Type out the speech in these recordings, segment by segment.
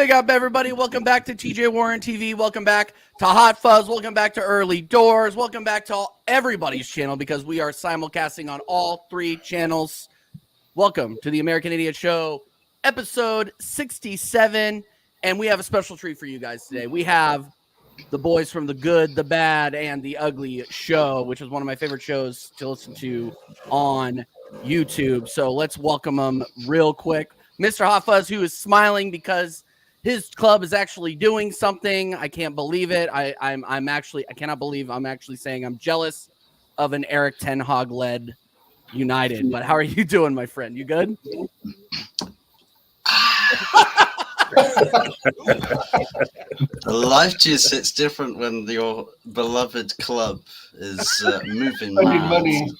Big up, everybody. Welcome back to TJ Warren TV. Welcome back to Hot Fuzz. Welcome back to Early Doors. Welcome back to everybody's channel because we are simulcasting on all three channels. Welcome to the American Idiot Show, episode 67. And we have a special treat for you guys today. We have the boys from The Good, The Bad, and The Ugly Show, which is one of my favorite shows to listen to on YouTube. So let's welcome them real quick. Mr. Hot Fuzz, who is smiling because his club is actually doing something. I can't believe it. I cannot believe I'm actually saying I'm jealous of an Eric Ten Hag led United. But how are you doing, my friend? You good? Life just hits different when your beloved club is moving money.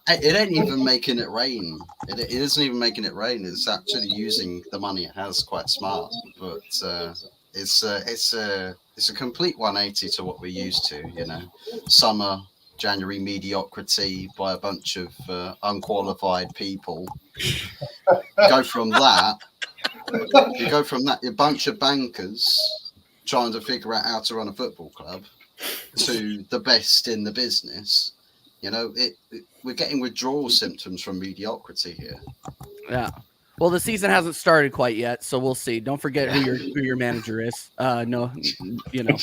It ain't even making it rain. It isn't even making it rain. It's actually using the money it has quite smart. But it's a complete 180 to what we're used to. You know, summer, January mediocrity by a bunch of unqualified people. You go from that, a bunch of bankers trying to figure out how to run a football club, to the best in the business. You know, we're getting withdrawal symptoms from mediocrity here. Yeah. Well, the season hasn't started quite yet, so we'll see. Don't forget who your manager is. No, you know,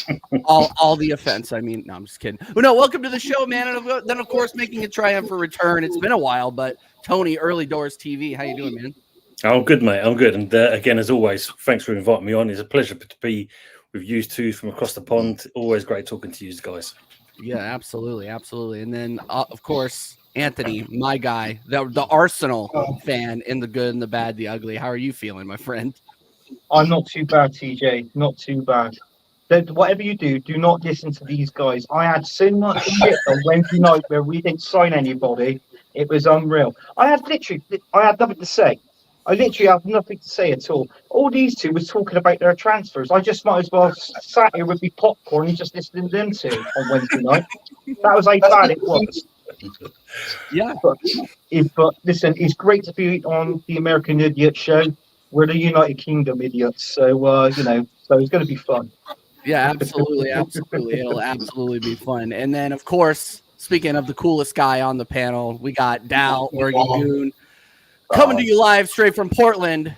all the offense. I mean, no, I'm just kidding. But no, welcome to the show, man. And then, of course, making a triumphant return. It's been a while, but Tony, Early Doors TV, how you doing, man? I'm good, mate. I'm good. And again, as always, thanks for inviting me on. It's a pleasure to be with you two from across the pond. Always great talking to you guys. Yeah, absolutely. Absolutely. And then, of course, Anthony, my guy, the Arsenal fan in The Good and the Bad, the Ugly. How are you feeling, my friend? I'm not too bad, TJ. Not too bad. Whatever you do, do not listen to these guys. I had so much shit on Wednesday night where we didn't sign anybody. It was unreal. I had nothing to say. I literally have nothing to say at all. All these two was talking about their transfers. I just might as well sat here with me popcorn and just listening to them two on Wednesday night. That was how bad it was. Yeah. But listen, it's great to be on the American Idiot Show. We're the United Kingdom idiots, so so it's going to be fun. Yeah, absolutely, absolutely. It'll absolutely be fun. And then, of course, speaking of the coolest guy on the panel, we got Dal Oregon Goon coming to you live straight from Portland.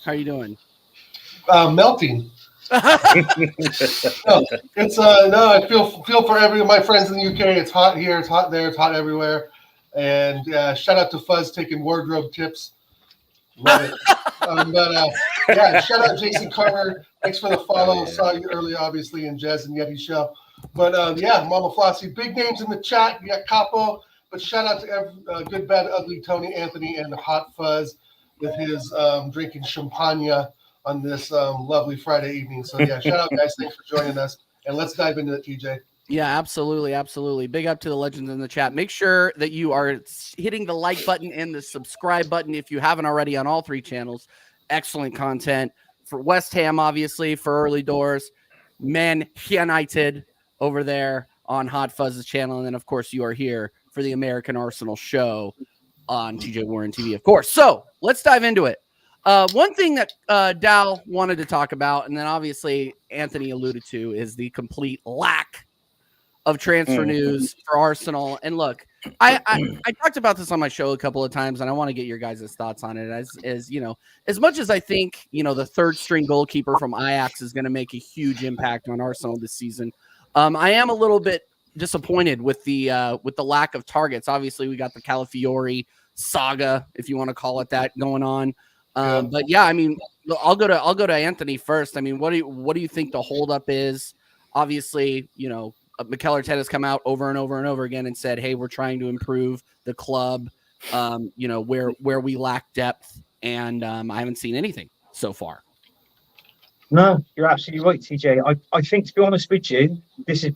How are you doing? Melting. It's I feel for every of my friends in the UK. It's hot here, it's hot there, it's hot everywhere. And shout out to Fuzz taking wardrobe tips. Love it. Shout out Jason Carter. Thanks for the follow. Saw you earlier, obviously, in Jez and Yeti show. But Mama Flossie, big names in the chat. You got Capo, but shout out to Good, Bad, Ugly, Tony, Anthony, and Hot Fuzz with his drinking champagne on this lovely Friday evening. So shout out, guys. Thanks for joining us, and let's dive into it, TJ. Yeah, absolutely, absolutely. Big up to the legends in the chat. Make sure that you are hitting the like button and the subscribe button if you haven't already on all three channels. Excellent content for West Ham, obviously, for Early Doors. Man United over there on Hot Fuzz's channel. And then, of course, you are here for the American Arsenal show on TJ Warren TV, of course. So let's dive into it. One thing that Dal wanted to talk about, and then obviously Anthony alluded to, is the complete lack of transfer news for Arsenal. And look, I talked about this on my show a couple of times, and I want to get your guys' thoughts on it. As you know, as much as I think, the third string goalkeeper from Ajax is going to make a huge impact on Arsenal this season, I am a little bit disappointed with the lack of targets. Obviously, we got the Calafiori saga, if you want to call it that, going on. But yeah, I mean, I'll go to Anthony first. I mean, what do you think the holdup is? Obviously, Mikel Arteta has come out over and over and over again and said, "Hey, we're trying to improve the club, where we lack depth," and I haven't seen anything so far. No, you're absolutely right, TJ. I think, to be honest with you, this is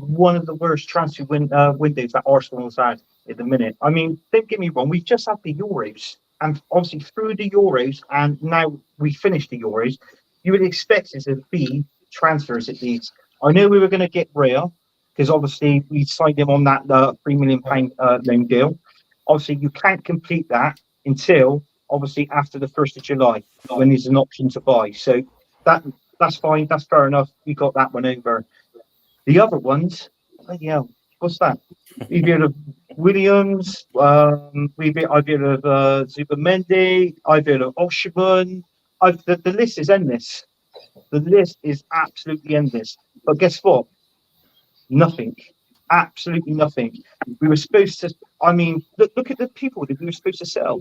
one of the worst transfer windows that Arsenal has had at the minute. I mean, don't get me wrong, we've just had the Euros, and obviously through the Euros, and now we finished the Euros, you would expect it to be transfers at least. I knew we were going to get Rhea, because obviously we signed him on that £3 million loan deal. Obviously, you can't complete that until obviously after the 1st of July, when there's an option to buy. So that's fine. That's fair enough. We got that one over. The other ones, bloody hell, what's that? We've heard of Williams. I've heard of Zubamendi. I've heard of Osherman. The list is endless. The list is absolutely endless. But guess what? Nothing. Absolutely nothing. We were supposed to. I mean, look at the people that we were supposed to sell.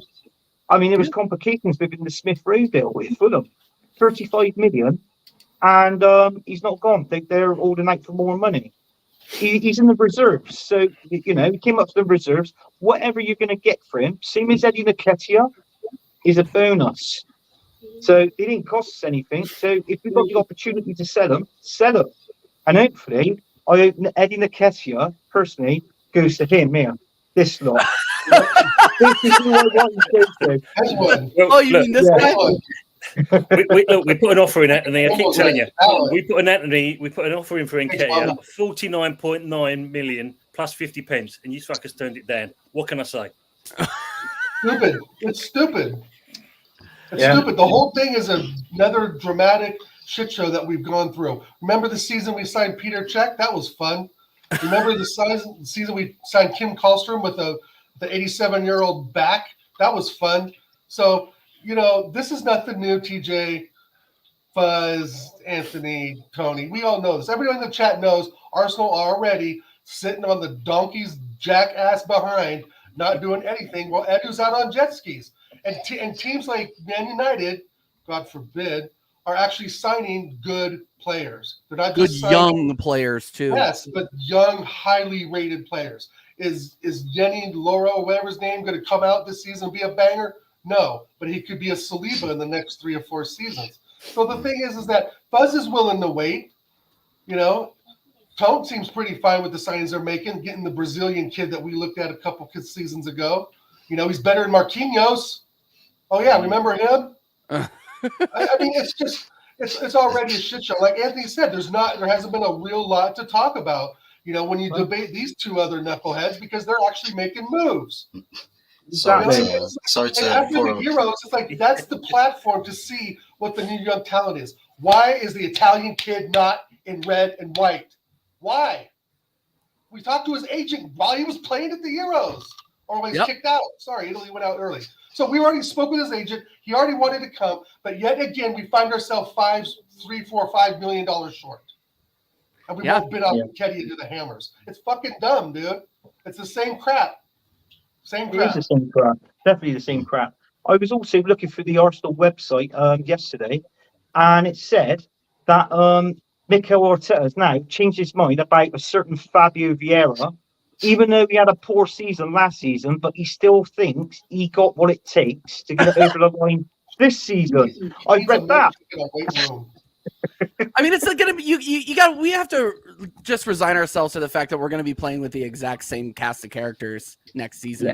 I mean, there was complications within the Smith Rowe deal with Fulham, 35 million, and he's not gone. They're holding out for more money. He's in the reserves, so you know he came up to the reserves. Whatever you're going to get for him, same as Eddie Nketiah, is a bonus. So they didn't cost us anything. So if we've got the opportunity to sell them, and hopefully, I hope Eddie Nketiah personally goes to him here. This lot. This is who I want to go to. That's one. Oh, you mean this guy? We put an offer in Anthony. I keep telling you, Alan. we put an offer in for Nketiah, 49.9 million plus 50 pence, and you fuckers turned it down. What can I say? Stupid. It's stupid. It's Yeah. stupid. The whole thing is another dramatic shit show that we've gone through. Remember the season we signed Peter Cech? That was fun. Remember the season we signed Kim Kallstrom with the 87-year-old back? That was fun. So, you know, this is nothing new, TJ, Fuzz, Anthony, Tony. We all know this. Everyone in the chat knows Arsenal are already sitting on the donkey's jackass behind, not doing anything while Edu's out on jet skis. And teams like Man United, God forbid, are actually signing good players. They're not Good just signing, young players too. yes, but young, highly rated players. Is Yenny Loro, whatever his name, going to come out this season and be a banger? No, but he could be a Saliba in the next 3 or 4 seasons. So the thing is that Fuzz is willing to wait. You know, Tone seems pretty fine with the signings they're making, getting the Brazilian kid that we looked at a couple seasons ago. You know, he's better than Marquinhos. Oh yeah, remember him? I mean, it's just it's already a shit show. Like Anthony said, there hasn't been a real lot to talk about. You know, when you debate these two other knuckleheads because they're actually making moves. Sorry And to after the Euros, it's like that's the platform to see what the new young talent is. Why is the Italian kid not in red and white? Why? We talked to his agent while he was playing at the Euros, or when he's kicked out. Sorry, Italy went out early. So we already spoke with his agent. He already wanted to come, but yet again, we find ourselves $5 million short. And we won't bid out Nketiah to the Hammers. It's fucking dumb, dude. It's the same crap. It is the same crap. Definitely the same crap. I was also looking through the Arsenal website yesterday, and it said that Mikel Arteta has now changed his mind about a certain Fabio Vieira, even though he had a poor season last season, but he still thinks he got what it takes to get it over the line this season. I read that. I mean, it's going to be we have to just resign ourselves to the fact that we're going to be playing with the exact same cast of characters next season. Yeah.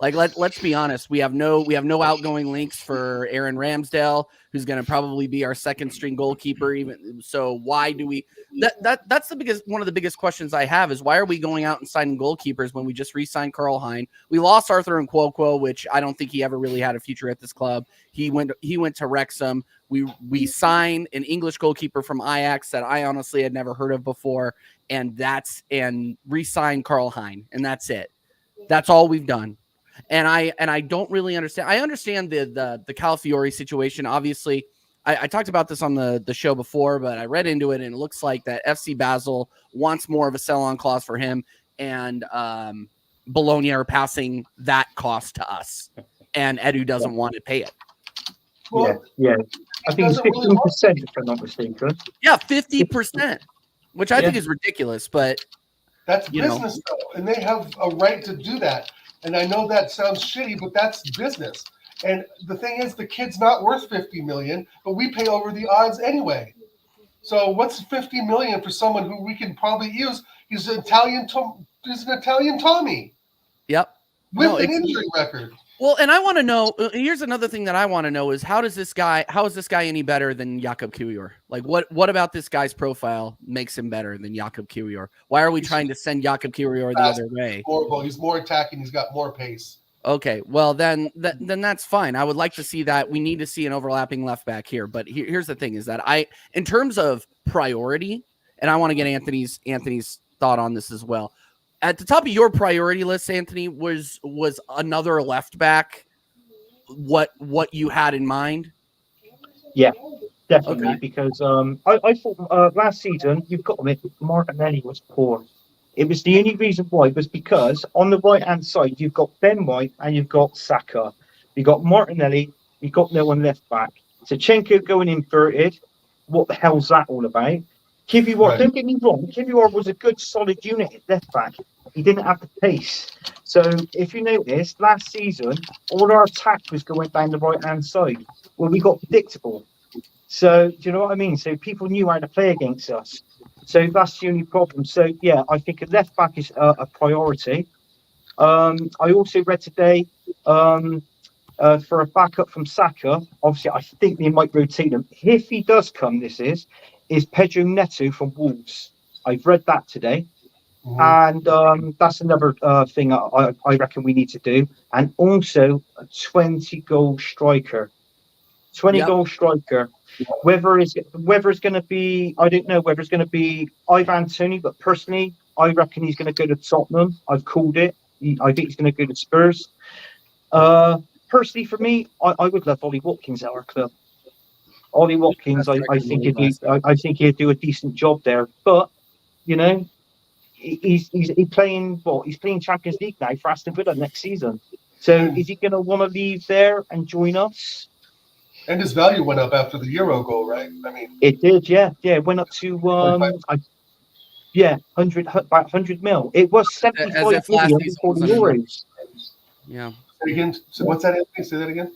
Like let's be honest, we have no outgoing links for Aaron Ramsdale, who's going to probably be our second string goalkeeper. Even so, why do we? That's one of the biggest questions I have is why are we going out and signing goalkeepers when we just re-signed Karl Hein? We lost Arthur Nkwokwo, which I don't think he ever really had a future at this club. He went to Wrexham. We signed an English goalkeeper from Ajax that I honestly had never heard of before, and re-signed Karl Hein, and that's it. That's all we've done. And I don't really understand. I understand the Calafiori situation. Obviously, I talked about this on the show before, but I read into it, and it looks like that FC Basel wants more of a sell-on clause for him, and Bologna are passing that cost to us, and Edu doesn't want to pay it. Well, yeah. I think it's 15%, if I'm not mistaken. Yeah, 50%, which I think is ridiculous, but that's business, though, and they have a right to do that. And I know that sounds shitty, but that's business. And the thing is, the kid's not worth $50 million, but we pay over the odds anyway. So what's $50 million for someone who we can probably use? He's an Italian Tommy. Yep. With an injury record. Well, and I want to know. Here's another thing that I want to know is how is this guy any better than Jakub Kiwior? Like, what about this guy's profile makes him better than Jakub Kiwior? Why are we trying to send Jakub Kiwior the other way? He's more attacking. He's got more pace. Okay, well then that's fine. I would like to see that. We need to see an overlapping left back here. But here's the thing: is that in terms of priority, and I want to get Anthony's thought on this as well. At the top of your priority list, Anthony, was another left back. What you had in mind? Yeah, definitely. Okay. Because I thought last season, you've got to admit, Martinelli was poor. It was the only reason why was because on the right hand side you've got Ben White and you've got Saka. You've got Martinelli. You've got no one left back. Zinchenko going inverted. What the hell's that all about? Kivior, Right. don't get me wrong. Kivior was a good solid unit at left back. He didn't have the pace. So if you notice, last season all our attack was going down the right hand side. Well, we got predictable. So do you know what I mean? So people knew how to play against us. So that's the only problem. So yeah, I think a left back is a priority. I also read today for a backup from Saka. Obviously, I think they might rotate him. If he does come, this is Pedro Neto from Wolves. I've read that today. Mhm. And that's another thing I reckon we need to do. And also a 20-goal striker. 20-goal striker. Whether it's going to be, I don't know whether it's going to be Ivan Toney, but personally, I reckon he's going to go to Tottenham. I've called it. I think he's going to go to Spurs. Personally, for me, I would love Ollie Watkins at our club. Ollie Watkins, I think he'd do a decent job there. But you know, he's playing what? He's playing Champions League now for Aston Villa next season. So is he going to want to leave there and join us? And his value went up after the Euro goal, right? I mean, It did, yeah. It went up to 100 mil. It was 75 if last million season before the was under- Euros. Yeah. say again. So what's that, Anthony? Say that again.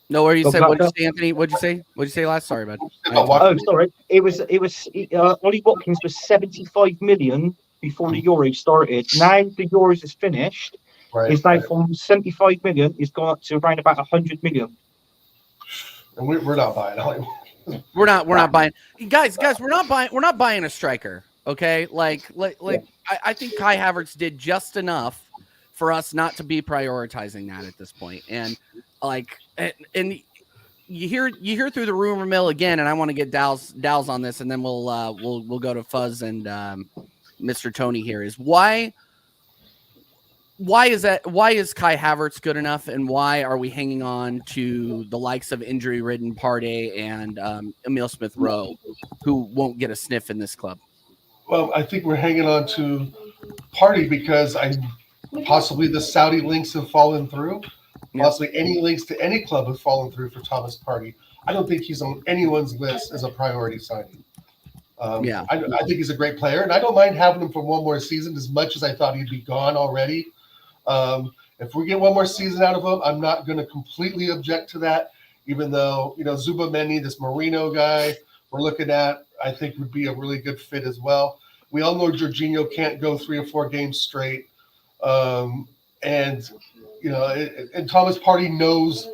No, what you Go said? back What'd you up. say, Anthony? What'd you say? What'd you say last? Sorry, bud. About Oh, Watkins. sorry. It was Ollie Watkins was 75 million before the Euros started. Now the Euros is finished. Right. It's now right. from 75 million. It's gone up to around about 100 million. And we're not buying Ollie. We're not buying, guys. We're not buying a striker. Okay, I think Kai Havertz did just enough for us not to be prioritizing that at this point. And and you hear through the rumor mill again. And I want to get Dow's on this, and then we'll go to Fuzz and Mr. Tony here. Is why is that? Why is Kai Havertz good enough, and why are we hanging on to the likes of injury-ridden Partey and Emile Smith-Rowe, who won't get a sniff in this club? Well, I think we're hanging on to Partey because possibly the Saudi links have fallen through. Yeah. Possibly any links to any club have fallen through for Thomas Partey. I don't think he's on anyone's list as a priority signing. I think he's a great player, and I don't mind having him for one more season as much as I thought he'd be gone already. If we get one more season out of him, I'm not going to completely object to that, even though, Zubamendi, this Marino guy we're looking at, I think would be a really good fit as well. We all know Jorginho can't go 3 or 4 games straight. And Thomas Partey knows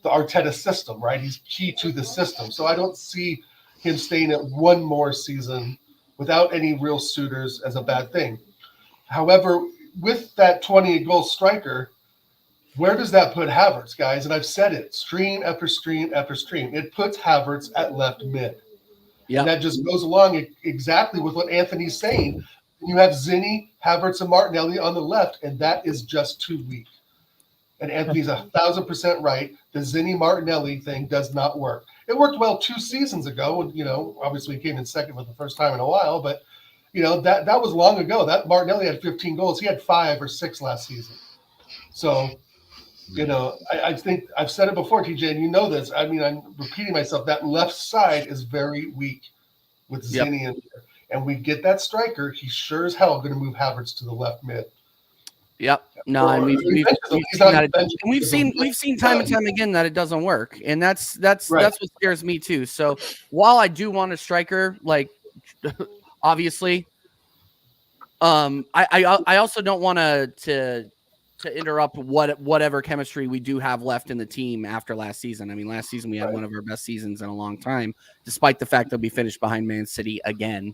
the Arteta system, right? He's key to the system. So I don't see him staying at one more season without any real suitors as a bad thing. However, with that 20-goal striker, where does that put Havertz, guys? And I've said it, stream after stream after stream. It puts Havertz at left mid. Yeah. And that just goes along exactly with what Anthony's saying. You have Zinni, Havertz, and Martinelli on the left, and that is just too weak. And Anthony's 1,000% right. The Zinni Martinelli thing does not work. It worked well 2 seasons ago, and obviously he came in second for the first time in a while, but that was long ago. That Martinelli had 15 goals. He had 5 or 6 last season. So, I think I've said it before, TJ, and you know this. I mean, I'm repeating myself. That left side is very weak with Zinni in there. And we get that striker, he's sure as hell going to move Havertz to the left mid. Yep. No, and we've seen time and time again that it doesn't work, and that's what scares me too. So while I do want a striker, obviously, I also don't want to interrupt whatever chemistry we do have left in the team after last season. I mean, last season we had one of our best seasons in a long time, despite the fact that we finished behind Man City again.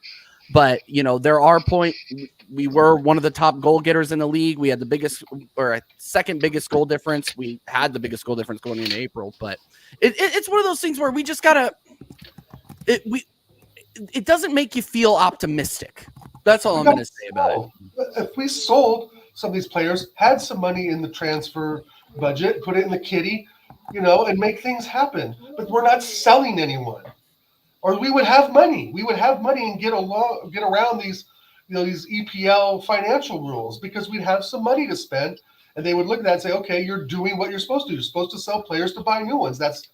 But there are we were one of the top goal getters in the league. We had the biggest or second biggest goal difference. We had the biggest goal difference going into April, but it's one of those things where we just gotta it doesn't make you feel optimistic. That's all I'm going to say about it. If we sold some of these players, had some money in the transfer budget, put it in the kitty, and make things happen. But we're not selling anyone, or we would have money. We would have money and get around these, these EPL financial rules because we'd have some money to spend, and they would look at that and say, "Okay, you're doing what you're supposed to. You're supposed to sell players to buy new ones. That's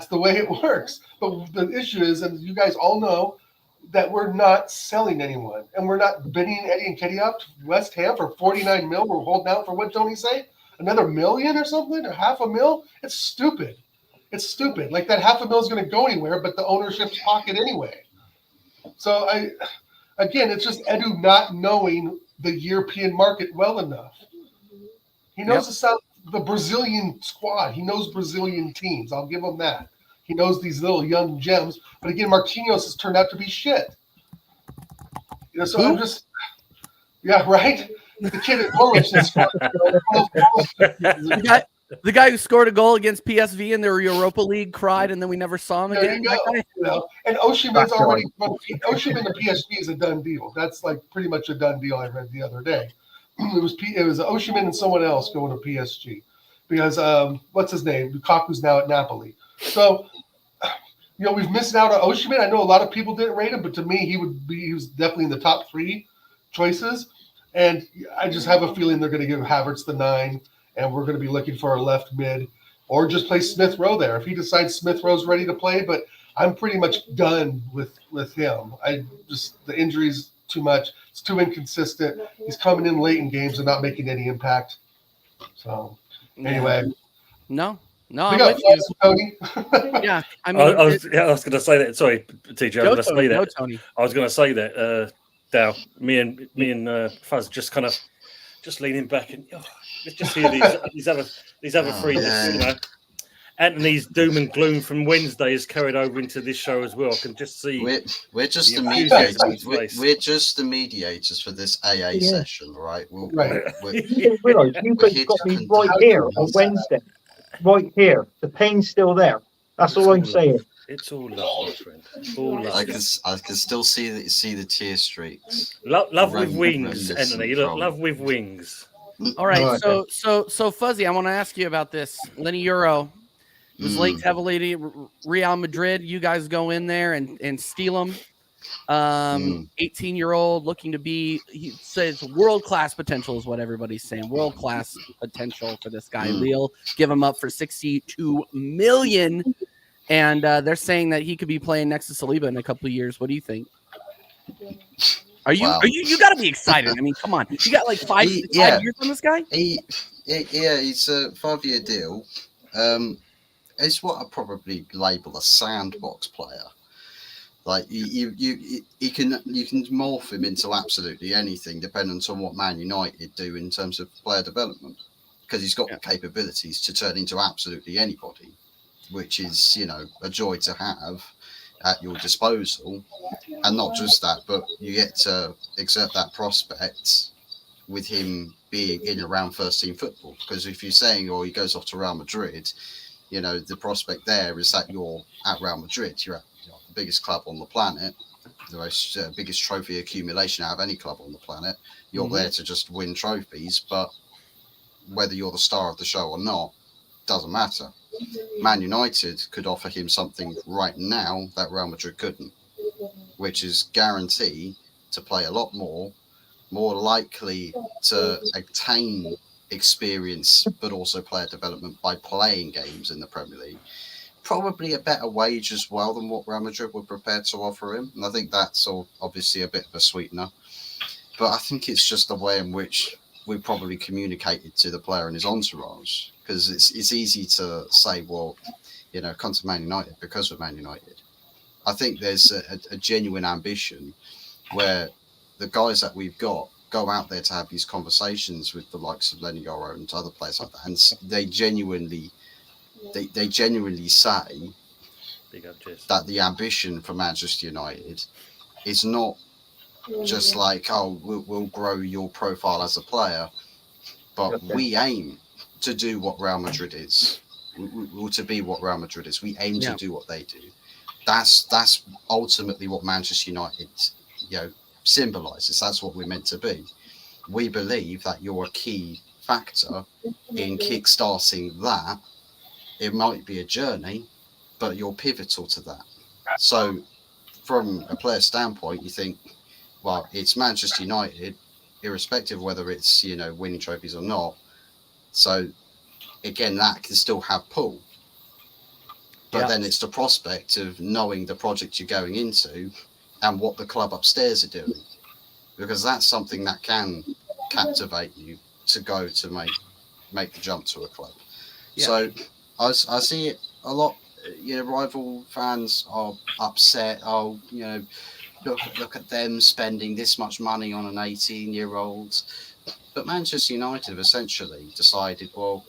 the way it works." But the issue is, and you guys all know, that we're not selling anyone, and we're not bidding Eddie Nketiah to West Ham for 49 mil. We're holding out for what Tony say? Another million or something, or $500,000? It's stupid. It's stupid. Like that $500,000 is going to go anywhere, but the ownership's pocket anyway. So it's just Edu not knowing the European market well enough. He knows the Brazilian squad. He knows Brazilian teams. I'll give him that. He knows these little young gems, but again, Marquinhos has turned out to be shit. So I'm just, right? The kid at Norwich is the guy who scored a goal against PSV in their Europa League cried, and then we never saw him again. And Osimhen's already Osimhen to PSG is a done deal. That's like pretty much a done deal. I read the other day. It was Osimhen and someone else going to PSG because what's his name? Lukaku's now at Napoli. So, we've missed out on Osimhen. I know a lot of people didn't rate him, but to me, he was definitely in the top 3 choices. And I just have a feeling they're going to give Havertz the 9, and we're going to be looking for a left mid, or just play Smith Rowe there if he decides Smith Rowe's ready to play. But I'm pretty much done with him. The injuries too much. It's too inconsistent. He's coming in late in games and not making any impact. So anyway, no. We got Tony. Yeah, I mean, I was going to say that. Sorry, TJ. I was going to say that. Tony. I was going to say that. Dow, me and Fuzz just kind of leaning back and let's just hear these other three. Anthony's doom and gloom from Wednesday is carried over into this show as well. I can just see we're just the mediators. We're just the mediators for this AA session, right? You didn't realise you guys got me right here on Wednesday. Right here. The pain's still there. That's all I'm saying. It's all love, my friend. All love. I can still see the tear streaks. Love with wings, Anthony. Love with wings. All right. So Fuzzy, I want to ask you about this. Lenny Euro was linked heavily to Real Madrid. You guys go in there and steal him. 18-year-old looking to be, he says world-class potential is what everybody's saying. World-class potential for this guy. Lille give him up for 62 million. And they're saying that he could be playing next to Saliba in a couple of years. What do you think? Are you got to be excited. I mean, come on. You got like five years on this guy? He's a 5-year deal. It's what I probably label a sandbox player. Like you can morph him into absolutely anything, depending on what Man United do in terms of player development, because he's got the capabilities to turn into absolutely anybody, which is a joy to have at your disposal. And not just that, but you get to exert that prospect with him being in and around first team football. Because if you're saying, he goes off to Real Madrid, the prospect there is that you're at Real Madrid, you're at the biggest club on the planet, the most biggest trophy accumulation out of any club on the planet. You're there to just win trophies, but whether you're the star of the show or not doesn't matter. Man United could offer him something right now that Real Madrid couldn't, which is guarantee to play a lot more likely to attain experience, but also player development by playing games in the Premier League. Probably a better wage as well than what Real Madrid were prepared to offer him. And I think that's obviously a bit of a sweetener. But I think it's just the way in which we probably communicated to the player and his entourage. Because it's easy to say, come to Man United because of Man United. I think there's a genuine ambition where the guys that we've got go out there to have these conversations with the likes of Lenny Yoro and other players like that. And they genuinely say that the ambition for Manchester United is not just like, oh, we'll grow your profile as a player, but Okay. we aim to do what Real Madrid is. To be what Real Madrid is. We aim to do what they do. That's ultimately what Manchester United, symbolizes. That's what we're meant to be. We believe that you're a key factor in kickstarting that. It might be a journey, but you're pivotal to that. So from a player standpoint, you think, well, it's Manchester United, irrespective of whether it's, winning trophies or not. So again, that can still have pull. But then it's the prospect of knowing the project you're going into and what the club upstairs are doing, because that's something that can captivate you to go to make the jump to a club. Yeah. So I see it a lot. Rival fans are upset. Oh, look at them spending this much money on an 18-year-old. But Manchester United have essentially decided, well,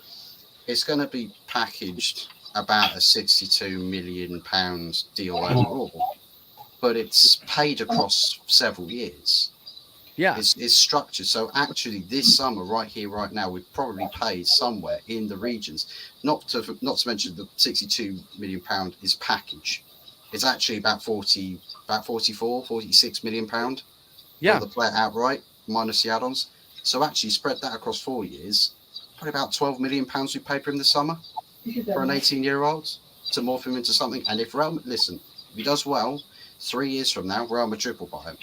it's going to be packaged about a £62 million deal overall, but it's paid across several years. Yeah. It's structured. So actually this summer, right here, right now, we've probably paid somewhere in the regions, not to mention the £62 million is package. It's actually about 46 million pound for the player outright, minus the add-ons. So actually spread that across 4 years, probably about £12 million we paid for him this summer for an 18-year-old to morph him into something. And if if he does well, 3 years from now, Real Madrid will buy him.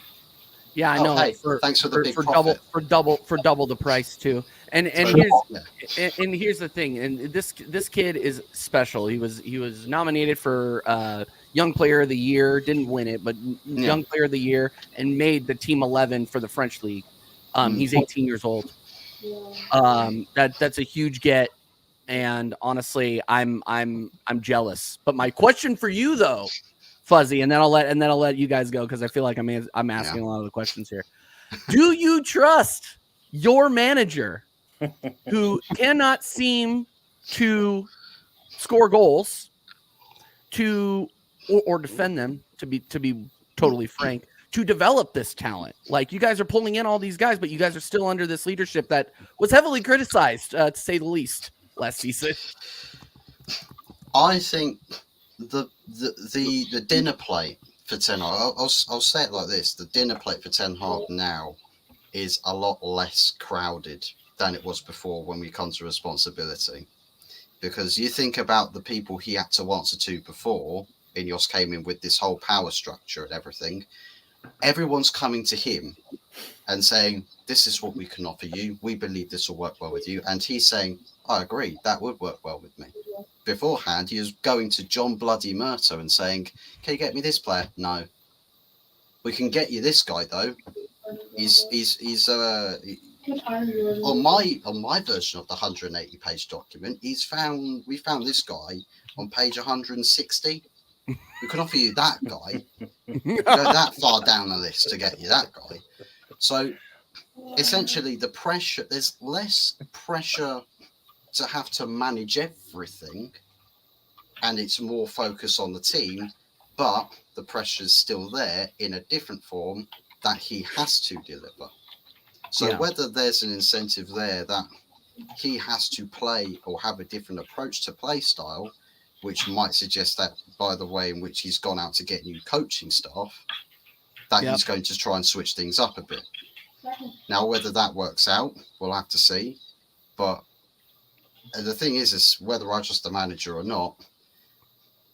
Yeah, I know. Hey, thanks for the big profit. double the price too. And here's the thing. And this kid is special. He was nominated for Young Player of the Year, didn't win it, but Young Player of the Year, and made the team 11 for the French league. He's 18 years old. That's a huge get. And honestly, I'm jealous. But my question for you though, Fuzzy, and then I'll let you guys go because I feel like I'm asking a lot of the questions here. Do you trust your manager who cannot seem to score goals or defend them, to be totally frank, to develop this talent? Like, you guys are pulling in all these guys, but you guys are still under this leadership that was heavily criticized, to say the least, last season. I think the dinner plate for Ten Hag, I'll say it like this: the dinner plate for Ten Hag now is a lot less crowded than it was before when we come to responsibility. Because you think about the people he had to answer to before, Ineos came in with this whole power structure and everything. Everyone's coming to him and saying, this is what we can offer you. We believe this will work well with you. And he's saying, I agree, that would work well with me. Beforehand, he was going to John Bloody Murto and saying, can you get me this player? No. We can get you this guy, though. He's on my version of the 180-page document, we found this guy on page 160. We can offer you that guy. Go that far down the list to get you that guy. So essentially there's less pressure to have to manage everything, and it's more focus on the team, but the pressure is still there in a different form that he has to deliver. So whether there's an incentive there that he has to play or have a different approach to play style, which might suggest that by the way in which he's gone out to get new coaching staff, that he's going to try and switch things up a bit. Now, whether that works out, we'll have to see. But the thing is whether I trust the manager or not,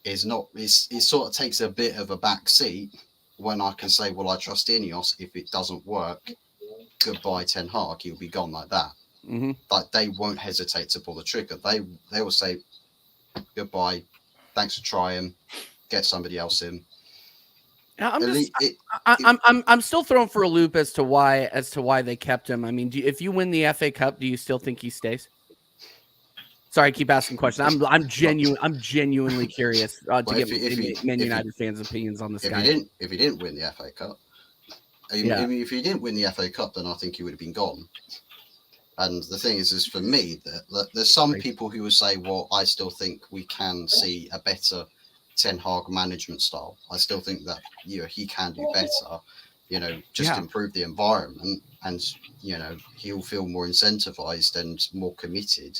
it sort of takes a bit of a back seat when I can say, well, I trust Ineos. If it doesn't work, goodbye Ten Hag, he'll be gone like that. Mm-hmm. Like, they won't hesitate to pull the trigger. They will say goodbye, thanks for trying, get somebody else in. I'm still thrown for a loop as to why they kept him. I mean, if you win the FA Cup, do you still think he stays? Sorry, I keep asking questions. I'm genuinely curious to get Man United fans' opinions on this guy. If he didn't win the FA Cup, if he didn't win the FA Cup, then I think he would have been gone. And the thing is for me, that there's some people who would say, well, I still think we can see a better Ten Hag management style. I still think that he can do better. just Yeah. improve the environment, and he'll feel more incentivized and more committed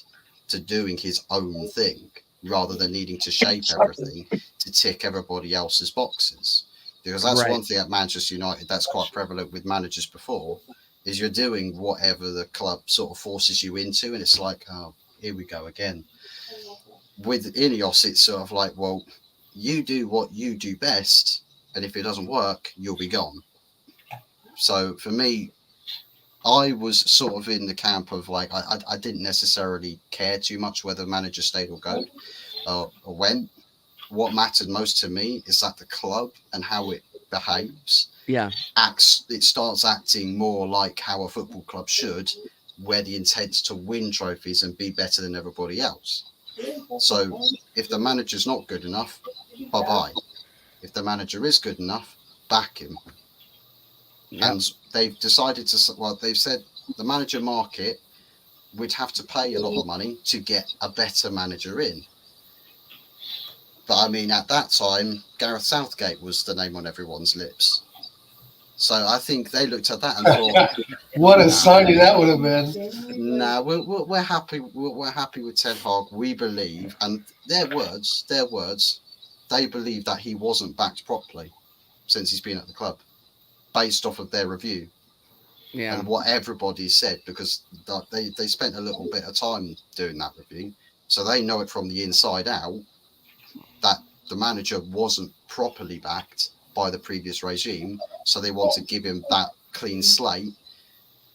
to doing his own thing rather than needing to shape everything to tick everybody else's boxes. Because that's Right. one thing at Manchester United that's quite prevalent with managers before, is you're doing whatever the club sort of forces you into, and it's like, oh, here we go again. With Ineos, it's sort of like, well, you do what you do best, and if it doesn't work, you'll be gone. So for me, I was sort of in the camp of like, I didn't necessarily care too much whether the manager stayed or go or went. What mattered most to me is that the club and how it behaves Yeah. it starts acting more like how a football club should, where the intent's to win trophies and be better than everybody else. So if the manager's not good enough, bye-bye. If the manager is good enough, back him. Yeah. And they've decided they've said the manager market would have to pay a lot of money to get a better manager in. But I mean, at that time, Gareth Southgate was the name on everyone's lips. So I think they looked at that and thought, What a signing that would have been. "Nah, we're happy. We're happy with Ten Hag. We believe." And their words, they believe that he wasn't backed properly since he's been at the club, based off of their review Yeah. and what everybody said, because they spent a little bit of time doing that review, so they know it from the inside out that the manager wasn't properly backed by the previous regime, so they want to give him that clean slate,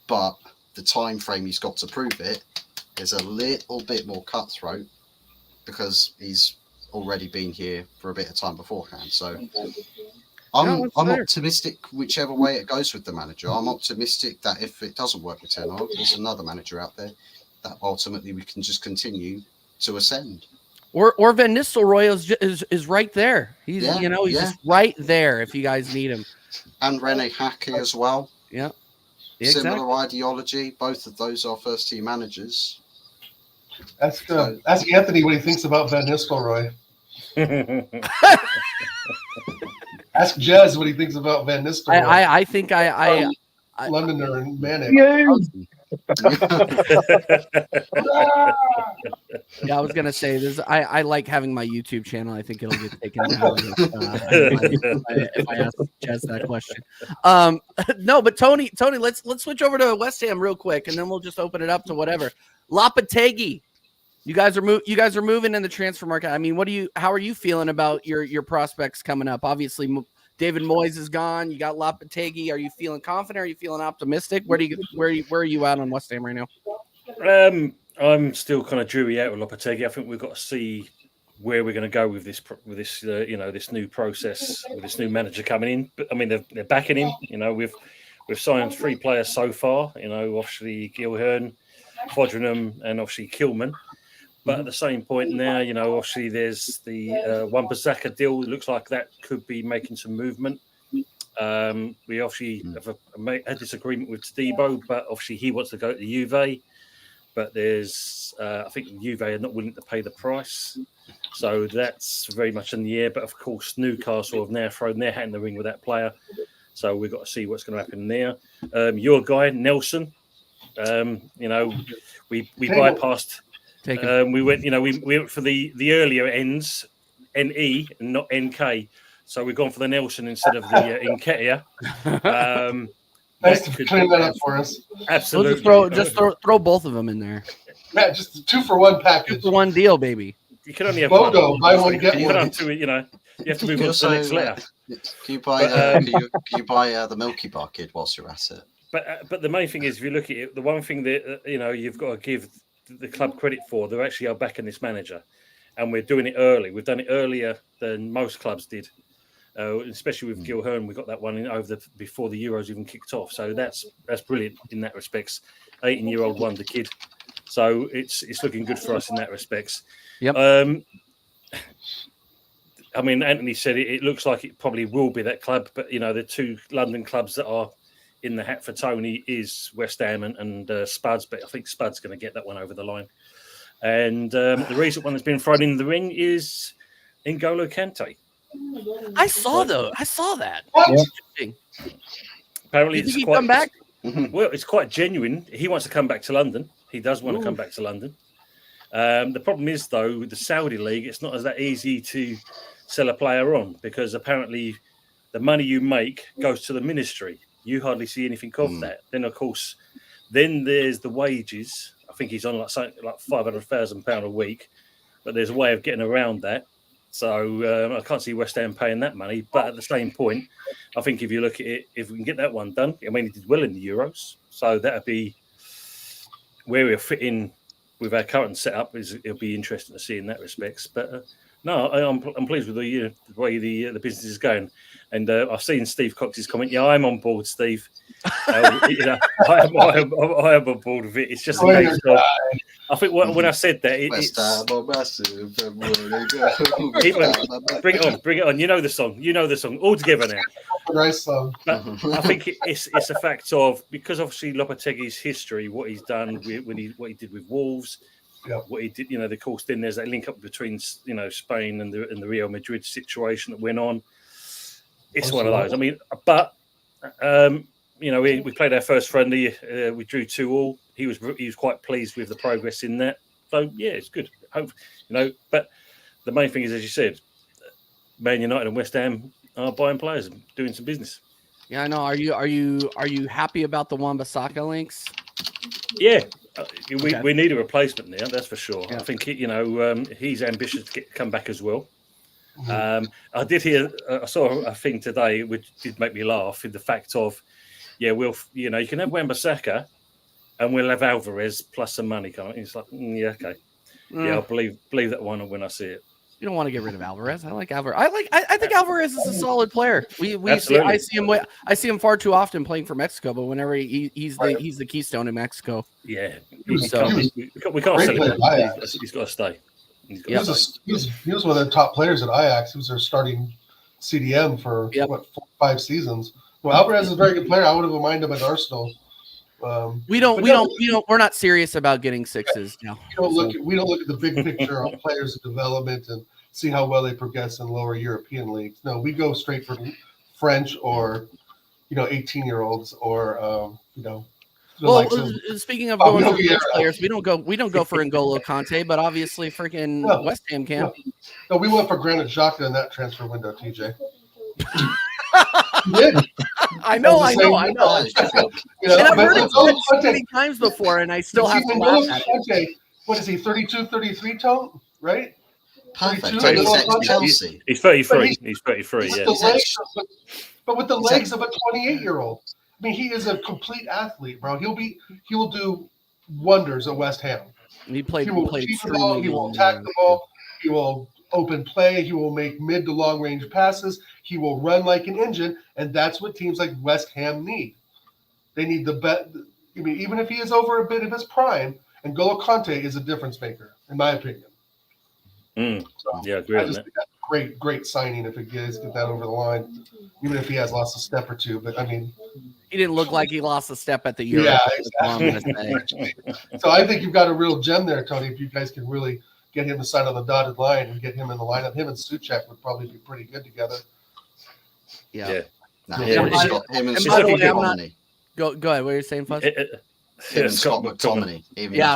but the time frame he's got to prove it is a little bit more cutthroat because he's already been here for a bit of time beforehand. So I'm optimistic whichever way it goes with the manager. I'm optimistic that if it doesn't work with Ten Hag, there's another manager out there that ultimately we can just continue to ascend. Or Van Nistelrooy is right there. He's just right there if you guys need him. And Rene Hake as well. Yeah. Similar ideology. Both of those are first team managers. Ask Anthony what he thinks about Van Nistelrooy. Ask Jez what he thinks about Van Nistelrooy. I think Londoner and Manic. Yeah, I was gonna say this. I like having my YouTube channel. I think it'll get taken down if I ask Jez that question. No, but Tony, let's switch over to West Ham real quick, and then we'll just open it up to whatever. Lopetegui, you guys are moving in the transfer market. I mean, how are you feeling about your prospects coming up? Obviously, David Moyes is gone. You got Lopetegui. Are you feeling confident? Are you feeling optimistic? Where are you at on West Ham right now? I'm still kind of dreary out with Lopetegui. I think we've got to see where we're going to go with this this new process, with this new manager coming in. But I mean, they're backing him. We've signed 3 players so far. Obviously Gilhern, Fodringham, and obviously Kilman. But at the same point now, obviously there's the Wan-Bissaka deal. It looks like that could be making some movement. We obviously have a disagreement with Todibo, but obviously he wants to go to the Juve. But there's, I think Juve are not willing to pay the price. So that's very much in the air. But of course, Newcastle have now thrown their hat in the ring with that player. So we've got to see what's going to happen there. Your guy, Nelson, we bypassed. We went, we went for the earlier ends, NE and not NK. So we've gone for the Nelson instead of the Nketiah. Thanks for clearing that up for us. Absolutely. We'll just throw both of them in there. Yeah, just a 2-for-1 package. 2-for-1 deal, baby. You can only have Bogo, one. buy one, get You one. can have two. You have to move on to the next letter. Can you buy? Can you buy the Milky Bar kid whilst you're at it? But the main thing is, if you look at it, the one thing that you've got to give the club credit for, they actually are backing this manager, and we're doing it early. We've done it earlier than most clubs did, especially with Gilhern. We got that one in before the Euros even kicked off. So that's brilliant in that respects. 18-year-old wonder kid. So it's looking good for us in that respects. Yep. I mean, Anthony said it looks like it probably will be that club, but the 2 London clubs that are in the hat for Tony is West Ham and Spuds, but I think Spuds going to get that one over the line. And the recent one that's been thrown in the ring is N'Golo Kante. I saw that. What? Interesting. Apparently, You think it's he'd quite come back? well. It's quite genuine. He wants to come back to London. He does want to come back to London. The problem is, though, with the Saudi league, it's not as that easy to sell a player on because apparently the money you make goes to the ministry. You hardly see anything of that. Then, of course, then there's the wages. I think he's on like £500,000 a week, but there's a way of getting around that. So I can't see West Ham paying that money. But at the same point, I think if you look at it, if we can get that one done, I mean, he did well in the Euros. So that'd be where we'll fit in with our current setup. It'll be interesting to see in that respects. But no, I'm pleased with the way the business is going. And I've seen Steve Cox's comment. Yeah, I'm on board, Steve. I am on board with it. It's just a case of, I think when I said that, bring it on. You know the song all together now. Nice song. But I think it's a fact of, because obviously Lopetegui's history, what he's done what he did with Wolves, what he did. Of course, then there's that link up between Spain and the Real Madrid situation that went on. It's one of those. I mean, but we played our first friendly. We drew 2-2. He was quite pleased with the progress in that. So yeah, it's good. But the main thing is, as you said, Man United and West Ham are buying players and doing some business. Yeah, I know. Are you happy about the Wan-Bissaka links? Yeah, we need a replacement there. That's for sure. Yeah. I think he's ambitious to come back as well. I saw a thing today which did make me laugh in the fact of, you can have Wan-Bissaka and we'll have Alvarez plus some money coming. It's like, okay. Yeah, I'll believe that one when I see it. You don't want to get rid of Alvarez. I like Alvarez. I think Alvarez is a solid player. I see him far too often playing for Mexico, but whenever he's the keystone in Mexico. Yeah. We can't sell him. He's got to stay. He was one of the top players at Ajax. He was their starting CDM for 4-5 seasons. Well, Alvarez is a very good player. I would have minded him at Arsenal. We're not serious about getting sixes now. We don't look at the big picture on players' development and see how well they progress in lower European leagues. No, we go straight for French or 18-year-olds or speaking of going for French players, we don't go for N'Golo Kante, but obviously freaking West Ham can. No, we went for Granit Xhaka in that transfer window, TJ. I know. And I've heard it so many times before, and I still have to laugh at it. What is he, 32, 33, Tone? Right? Perfect. 32? He's Chelsea. He's 33. He's 33, yeah. But with the legs of a 28-year-old. I mean, he is a complete athlete, bro. He will do wonders at West Ham. He will keep the ball. He will attack the ball. He will open play. He will make mid to long range passes. He will run like an engine, and that's what teams like West Ham need. They need the bet. I mean, even if he is over a bit of his prime, N'Golo Kante is a difference maker, in my opinion. Yeah, I agree on that. Think that's a great signing if it gets get that over the line, even if he has lost a step or two. But I mean, he didn't look like he lost a step at the Euro. Yeah, exactly. So I think you've got a real gem there, Tony. If you guys can really get him to sign on the dotted line and get him in the lineup, him and Souček would probably be pretty good together. Yeah. Him and Scott McTominay. Go ahead. What are you saying, Fuzz? Him and Scott McTominay.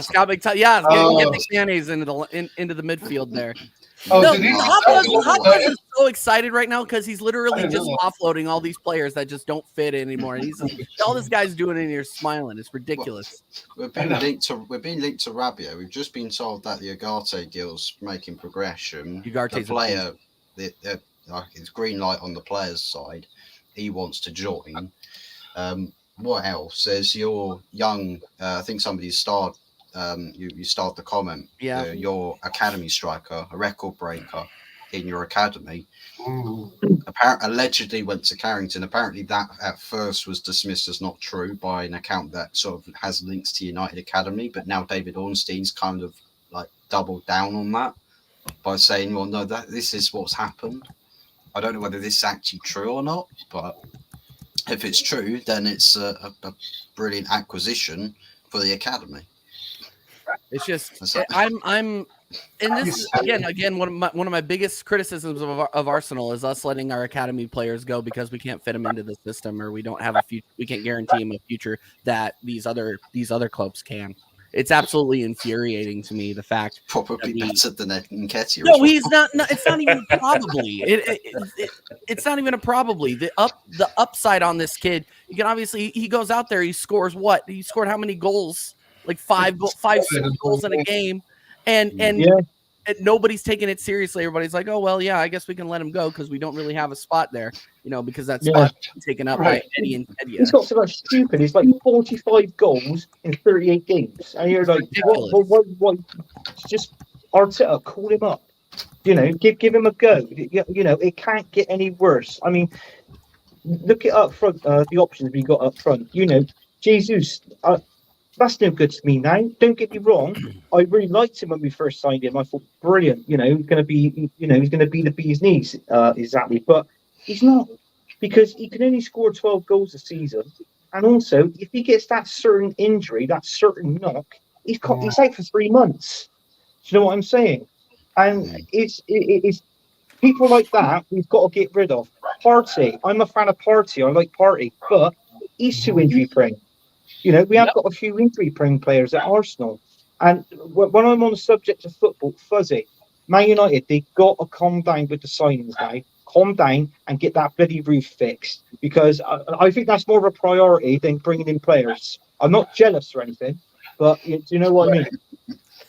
Scott McTominay. Yeah, get the Cannies into the midfield there. Hopkins is so excited right now because he's literally just offloading all these players that just don't fit anymore. And all this guy's doing it and you're smiling. It's ridiculous. We're being linked to Rabiot. We've just been told that the Ugarte deal's making progression. Ugarte's the player, it's green light on the player's side. He wants to join. What else? There's your young. I think somebody starred. You starred the comment. Yeah. Your academy striker, a record breaker in your academy. Allegedly went to Carrington. Apparently, that at first was dismissed as not true by an account that sort of has links to United Academy. But now David Ornstein's kind of like doubled down on that by saying, "Well, no, this is what's happened." I don't know whether this is actually true or not, but if it's true, then it's a brilliant acquisition for the academy. It's just I'm And this is again one of my biggest criticisms of Arsenal is us letting our academy players go because we can't fit them into the system, or we don't have a future. We can't guarantee them a future that these other clubs can. It's absolutely infuriating to me, the fact Probably better than Nketiah. No, he's not. No, it's not even probably. It's not even a probably. The upside on this kid. You can obviously he goes out there. He scores what? He scored how many goals? Like five goals in a game, and nobody's taking it seriously. Everybody's like, oh well, yeah, I guess we can let him go because we don't really have a spot there, because that spot taken up by Eddie and Eddie. He's got so much stupid. He's like 45 goals in 38 games, and you're like, what? Just Arteta, call him up. Give him a go. It can't get any worse. I mean, look at up front. The options we got up front. Jesus. That's no good to me now. Don't get me wrong. I really liked him when we first signed him. I thought brilliant. He's going to be the bee's knees exactly. But he's not, because he can only score 12 goals a season. And also, if he gets that certain injury, that certain knock, he's out for 3 months. Do you know what I'm saying? And it's people like that we've got to get rid of. Partey. I'm a fan of Partey. I like Partey, but he's too injury prone. We have got a few injury-prone players at Arsenal. And when I'm on the subject of football, Fuzzy, Man United, they've got to calm down with the signings now. Calm down and get that bloody roof fixed. Because I think that's more of a priority than bringing in players. I'm not jealous or anything, but do you know what I mean?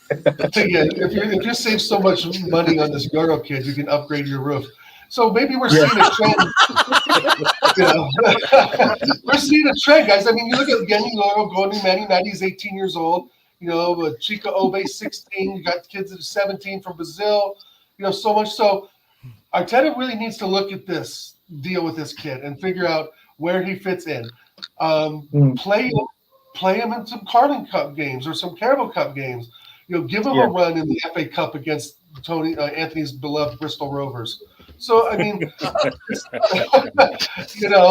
If you save so much money on this Euro kid, you can upgrade your roof. So maybe we're seeing a trend. We're seeing a trend, guys. I mean, you look at Yanni Loro going to Man United. He's 18 years old. Chica Obe, 16. You got kids that are 17 from Brazil. So much. So Arteta really needs to look at this deal with this kid and figure out where he fits in. Play him in some Carling Cup games or some Carabao Cup games. Give him a run in the FA Cup against Anthony's beloved Bristol Rovers. So, I mean,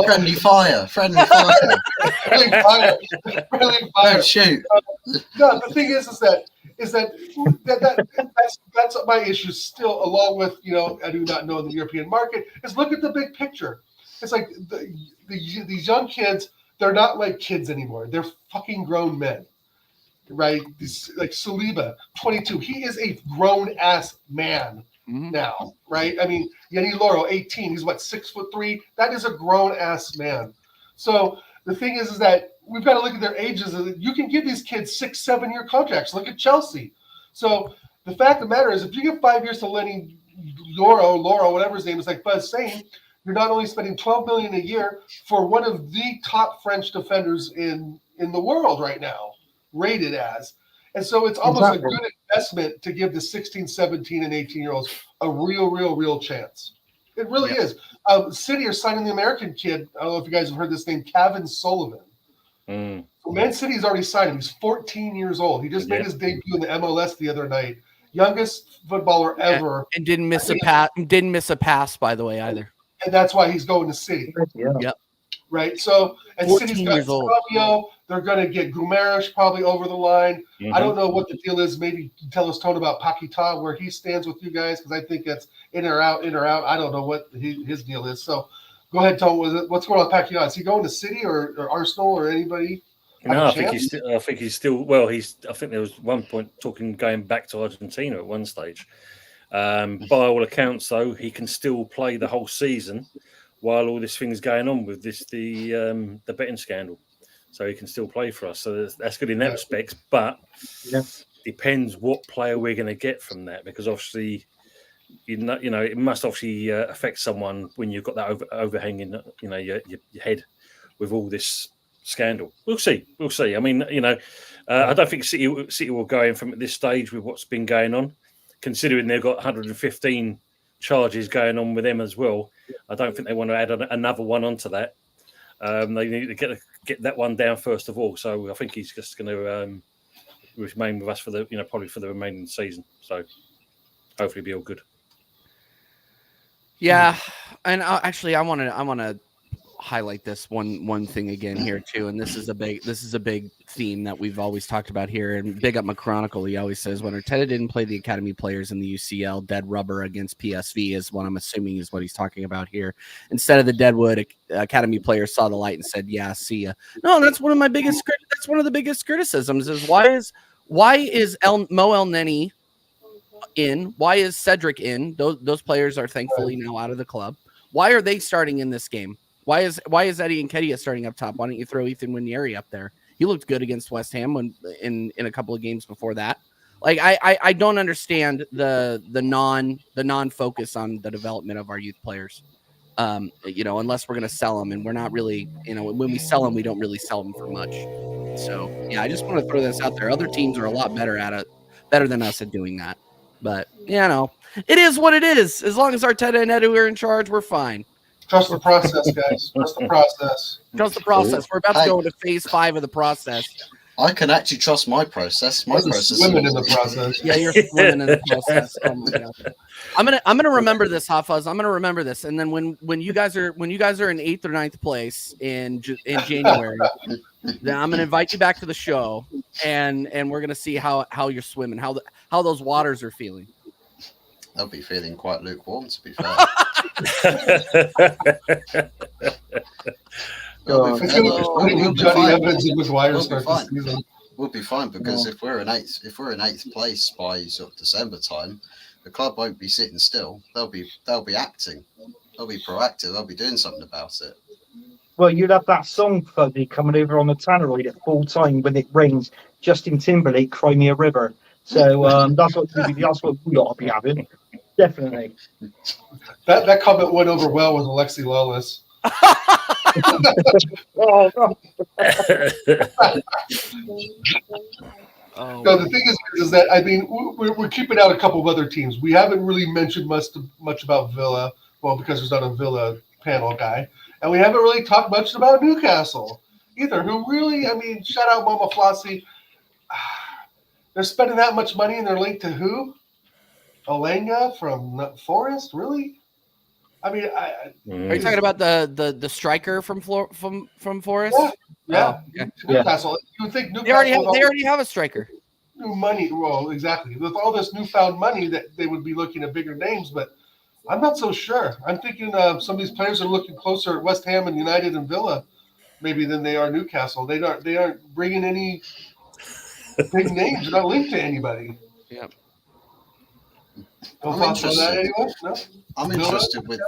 friendly fire. Friendly fire. Don't shoot. No, the thing is that that's my issue still, along with, I do not know the European market, is look at the big picture. It's like these young kids, they're not like kids anymore. They're fucking grown men, right? Like Saliba, 22. He is a grown-ass man. Now, right? I mean, Yanni Loro, 18. He's 6'3". That is a grown ass man. So the thing is that we've got to look at their ages. You can give these kids 6-7 year contracts. Look at Chelsea. So the fact of the matter is, if you give 5 years to Lenny Loro, whatever his name is, like Buzz saying, you're not only spending $12 million a year for one of the top French defenders in the world right now, rated as. And so it's almost a good investment to give the 16, 17, and 18-year-olds a real chance. It really is. City are signing the American kid. I don't know if you guys have heard this name, Kevin Sullivan. So Man City's already signed him. He's 14 years old. He just made his debut in the MLS the other night. Youngest footballer ever. And didn't miss a pass. Didn't miss a pass, by the way, either. And that's why he's going to City. Yep. Right. So, and City's got Fabio. They're going to get Guimaraes probably over the line. I don't know what the deal is. Maybe tell us, Tone, about Paquetá, where he stands with you guys, because I think that's in or out. I don't know what his deal is. So go ahead, Tone. What's going on with Paquetá? Is he going to City or Arsenal or anybody? No, I think he's still. Well, I think there was one point talking going back to Argentina at one stage. By all accounts, though, he can still play the whole season while all this thing's going on with the betting scandal. So he can still play for us. So that's good in that respect. But depends what player we're going to get from that, because obviously, it must obviously affect someone when you've got that overhanging, your head with all this scandal. We'll see. I mean, I don't think City will go in from at this stage with what's been going on, considering they've got 115 charges going on with them as well. I don't think they want to add another one onto that. They need to get that one down first of all. So I think he's just going to remain with us for probably for the remaining season. So hopefully be all good. Yeah, and actually, I want to highlight this one thing again here too, and this is a big theme that we've always talked about here. And big up McChronicle, he always says when Arteta didn't play the academy players in the UCL, dead rubber against PSV is what I'm assuming is what he's talking about here. Instead of the Deadwood academy players saw the light and said, "Yeah, see ya." No, that's one of the biggest criticisms is why is Mo El Neni in? Why is Cedric in? Those players are thankfully now out of the club. Why are they starting in this game? Why is Eddie Nketiah starting up top? Why don't you throw Ethan Nwaneri up there? He looked good against West Ham when in a couple of games before that. Like I don't understand the non focus on the development of our youth players. Unless we're gonna sell them, and we're not really, when we sell them, we don't really sell them for much. So yeah, I just want to throw this out there. Other teams are a lot better than us at doing that. But it is what it is. As long as Arteta and Edu are in charge, we're fine. Trust the process, guys. Trust the process. Trust the process. We're about to go into phase 5 of the process. I can actually trust my process. My process. Swimming in the process. Yeah, you're swimming in the process. Oh my God. I'm gonna remember this, Hot Fuzz. I'm gonna remember this, and then when you guys are in 8th or 9th place in January, then I'm gonna invite you back to the show, and we're gonna see how you're swimming, how those waters are feeling. They'll be feeling quite lukewarm, to be fair. We'll be fine because if we're in eighth place by sort of December time, the club won't be sitting still. They'll be acting. They'll be proactive. They'll be doing something about it. Well, you'd have that song, Fuzzy, coming over on the Tanneroid at full time when it rains. Justin Timberlake, "Cry Me a River." So that's what we ought to be having. Definitely. That comment went over well with Alexi Lawless. Oh, God. No, the thing is that we're keeping out a couple of other teams. We haven't really mentioned much about Villa, because there's not a Villa panel guy, and we haven't really talked much about Newcastle either. Who really, shout out Mama Flossie. They're spending that much money and they're linked to who? Olenga from Forest, really? Are you talking about the striker from Forest? Yeah. Oh, okay. Newcastle. You would think Newcastle they already have a striker. New money. Well, exactly. With all this newfound money, that they would be looking at bigger names, but I'm not so sure. I'm thinking some of these players are looking closer at West Ham and United and Villa, maybe than they are Newcastle. They aren't bringing any big names. They're not linked to anybody. Yeah. I'm interested. I'm interested with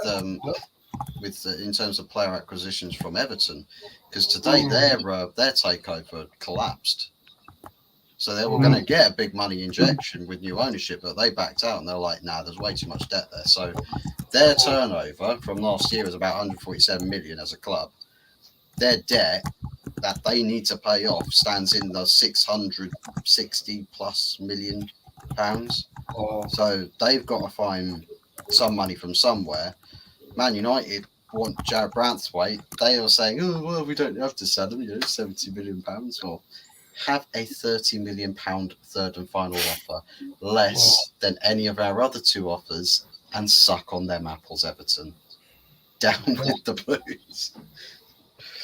in terms of player acquisitions from Everton, because today their takeover collapsed. So they were going to get a big money injection with new ownership, but they backed out and they're like, "Nah, there's way too much debt there." So their turnover from last year was about 147 million as a club. Their debt that they need to pay off stands in the 660 plus million pounds. So they've got to find some money from somewhere. Man United want Jared Branthwaite. They are saying, "Oh, well, we don't have to sell him, 70 million pounds." Or have a 30 million pound third and final offer, less than any of our other two offers, and suck on them apples, Everton. Down with the Blues.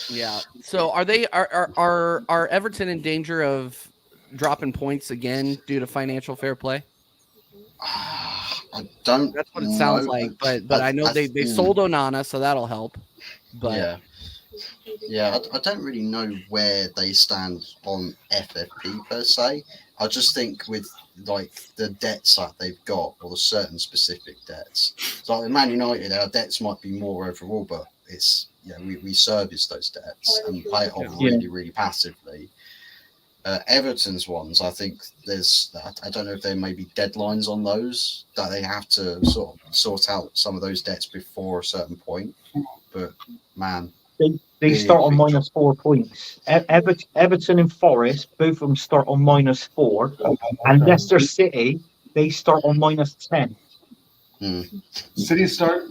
Yeah. So are Everton in danger of dropping points again due to financial fair play? I don't. That's what it sounds like. But I know they sold Onana, so that'll help. But yeah. I don't really know where they stand on FFP per se. I just think with like the debts that they've got, or the certain specific debts. So like Man United, our debts might be more overall, but it's we service those debts and pay it off really, really passively. Everton's ones, I think I don't know if there may be deadlines on those that they have to sort out some of those debts before a certain point. But man, they start on minus 4 points. Everton and Forest, both of them start on -4, and Leicester City, they start on -10. City start.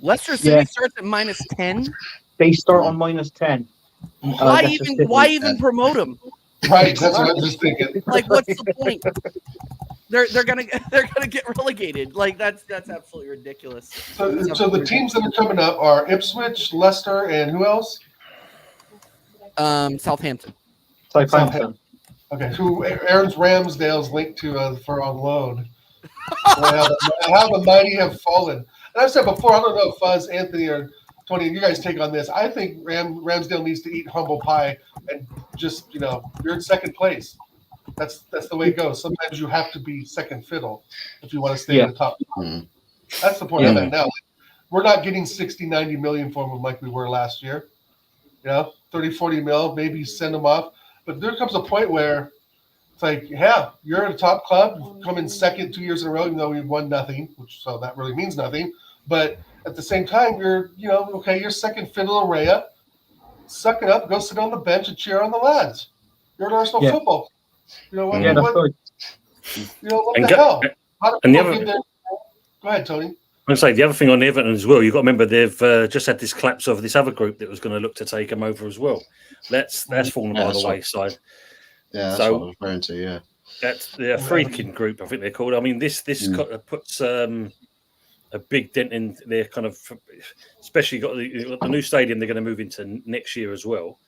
Leicester City starts at -10. They start on -10. Why even promote them? Right, that's what I'm just thinking. Like, what's the point? They're gonna get relegated. Like that's absolutely ridiculous. So the teams that are coming up are Ipswich, Leicester, and who else? Southampton. Southampton. Okay, who Aaron's Ramsdale's linked to for on loan. How the mighty have fallen. And I've said before, I don't know if Fuzz, Anthony, or Tony, you guys take on this. I think Ramsdale needs to eat humble pie and just, you're in second place. That's the way it goes. Sometimes you have to be second fiddle if you want to stay in the top. Mm. That's the point I'm at now. We're not getting 60, 90 million for him like we were last year. 30, 40 mil, maybe send him off. But there comes a point where it's like, yeah, you're at a top club, you've come in second 2 years in a row, even though we've won nothing, so that really means nothing. But at the same time, you're second fiddle Raya. Suck it up, go sit on the bench and cheer on the lads. You're an Arsenal football. What the hell? Go ahead, Tony. I'm say the other thing on Everton as well. You've got to remember they've just had this collapse of this other group that was going to look to take them over as well. That's fallen by the wayside. Yeah, that's what I'm referring to. Yeah, that's the Friedkin group. I think they're called. I mean, this puts a big dent in their kind of, especially got the new stadium they're going to move into next year as well,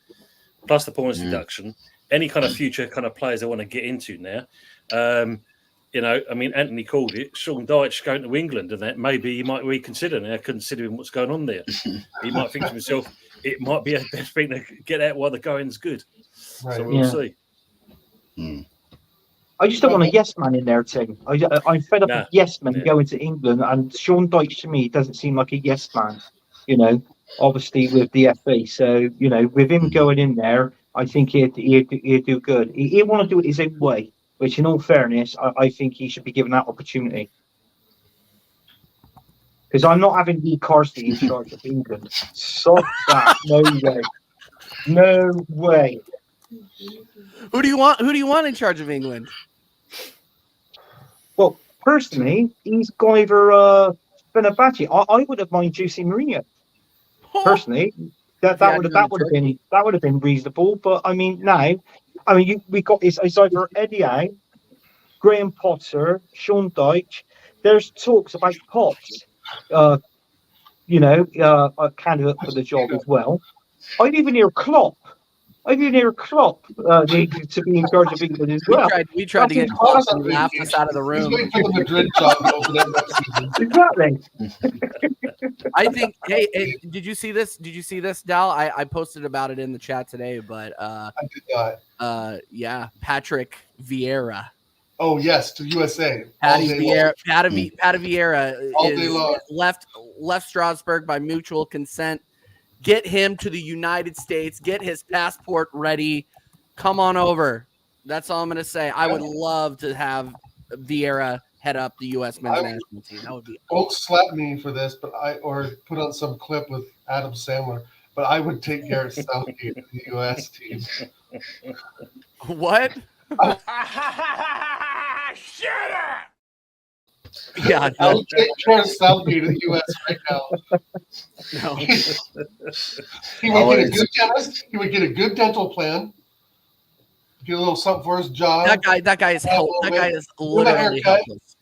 plus the points deduction. Any kind of future kind of players they want to get into now. Anthony called it. Sean Dyche going to England, and that maybe he might reconsider now, considering what's going on there. He might think to himself, it might be a best thing to get out while the going's good. Right. So we'll see. I just don't want a yes man in there, Tim. I'm fed up with yes men going to England, and Sean Dyche to me doesn't seem like a yes man. Obviously with the FA. So with him going in there, I think he'd do good. He'd want to do it his own way, which, in all fairness, I think he should be given that opportunity. Because I'm not having Lee Carsley in charge of England. Stop that! No way! No way! Who do you want? Who do you want in charge of England? Well, personally, he's gone over Fenerbahce. I would have minded Jose Mourinho. Personally. That would have been reasonable, but we got it's either Eddie Howe, Graham Potter, Sean Dyche. There's talks about Potts, a candidate for the job as well. I'd even hear Klopp. To be in charge of England as well. We tried to get Klopp and laughed us out of the room. He's waiting for the Madrid job to open up next season. Exactly. I think. Hey, did you see this? Dal? I posted about it in the chat today, but I did not. Patrick Vieira. Oh yes, to USA. Patty Vieira is left Strasbourg by mutual consent. Get him to the United States. Get his passport ready. Come on over. That's all I'm going to say. I would love to have Vieira head up the U.S. men's national team. That would be awesome. Don't slap me for this, or put on some clip with Adam Sandler. But I would take Gareth Southgate to the U.S. team. What? Shut up! Yeah, I would take Gareth Southgate to the U.S. right now. No. He would get a good dentist. He would get a good dental plan. Get a little something for his job. That guy is literally helpless.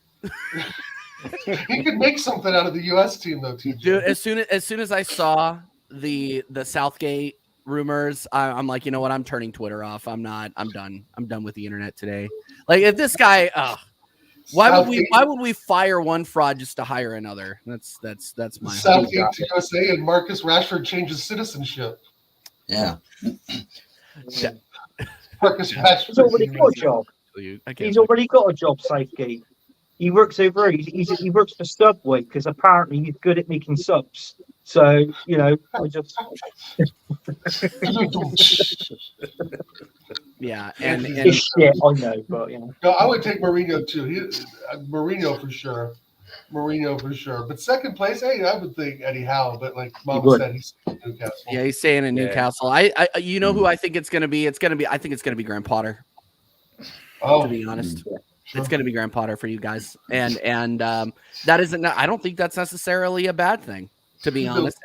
He could make something out of the U.S. team, though, TJ. Dude, as soon as I saw the Southgate rumors, I'm like, you know what? I'm turning Twitter off. I'm done. I'm done with the internet today. Like, if this guy, why would we fire one fraud just to hire another? That's my Southgate to USA and Marcus Rashford changes citizenship. Yeah. Marcus Rashford. He's already got a job. He's already got a job, Southgate. He works over. He works for Subway because apparently he's good at making subs. So I just. Yeah, and it's shit, I know, but No, I would take Mourinho too. Mourinho for sure. But second place, hey, I would think Eddie Howe. But like Mom said, he's in Newcastle. Yeah, he's staying in Newcastle. I who I think it's gonna be. I think it's gonna be Graham Potter. Oh, to be honest. It's going to be Graham Potter for you guys, and that isn't. I don't think that's necessarily a bad thing. To be honest,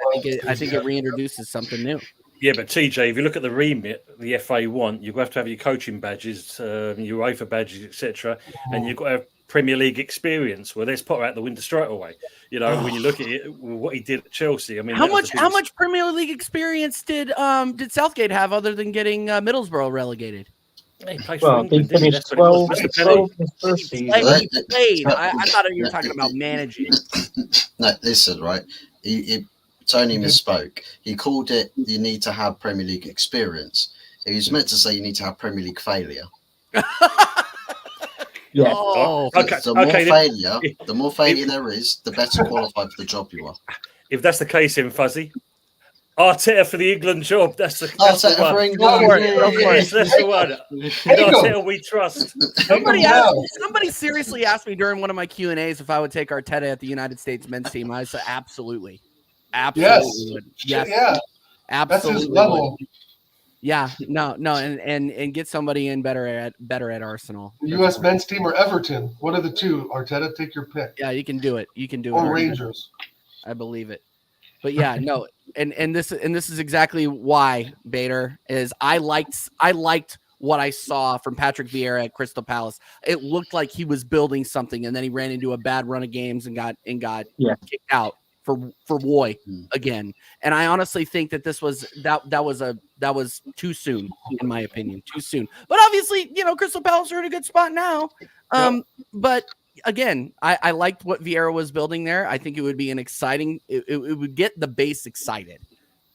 I think it reintroduces something new. Yeah, but TJ, if you look at the remit the FA want, you have to have your coaching badges, your UEFA badges, etc., and you've got to have Premier League experience. Well, let's put her out the window straight away. You know, when you look at it, what he did at Chelsea. I mean, how much Premier League experience did Southgate have other than getting Middlesbrough relegated? He plays Well, for they England, didn't he? finished That's what it 12 was. Mr. Penny. in his first season. He played. I thought you were talking about managing. No, listen, right? Tony misspoke. He called it you need to have Premier League experience. He was meant to say you need to have Premier League failure. Yeah. Oh, Okay, The more failure there is, the better qualified for the job you are. If that's the case, then Fuzzy, Arteta for the England job. That's the Arteta for one. England. Go for it, go for it. Yes, that's the one. In Arteta we trust. Somebody seriously asked me during one of my Q&As if I would take Arteta at the United States men's team. I said absolutely. Absolutely. would. Yes. Yeah. That's Absolutely. his level. would. Yeah, no, and get somebody in better at Arsenal. U.S. men's team or Everton. One of the two. Arteta, take your pick. Yeah, you can do it. You can do Or it. Rangers. I believe it. But yeah, no, and this is exactly why, Bader, is I liked what I saw from Patrick Vieira at Crystal Palace. It looked like he was building something, and then he ran into a bad run of games and got kicked out for Roy again. And I honestly think that this was that was too soon, in my opinion, too soon. But obviously, Crystal Palace are in a good spot now. But again, I liked what Vieira was building there. I think it would be an exciting. It would get the base excited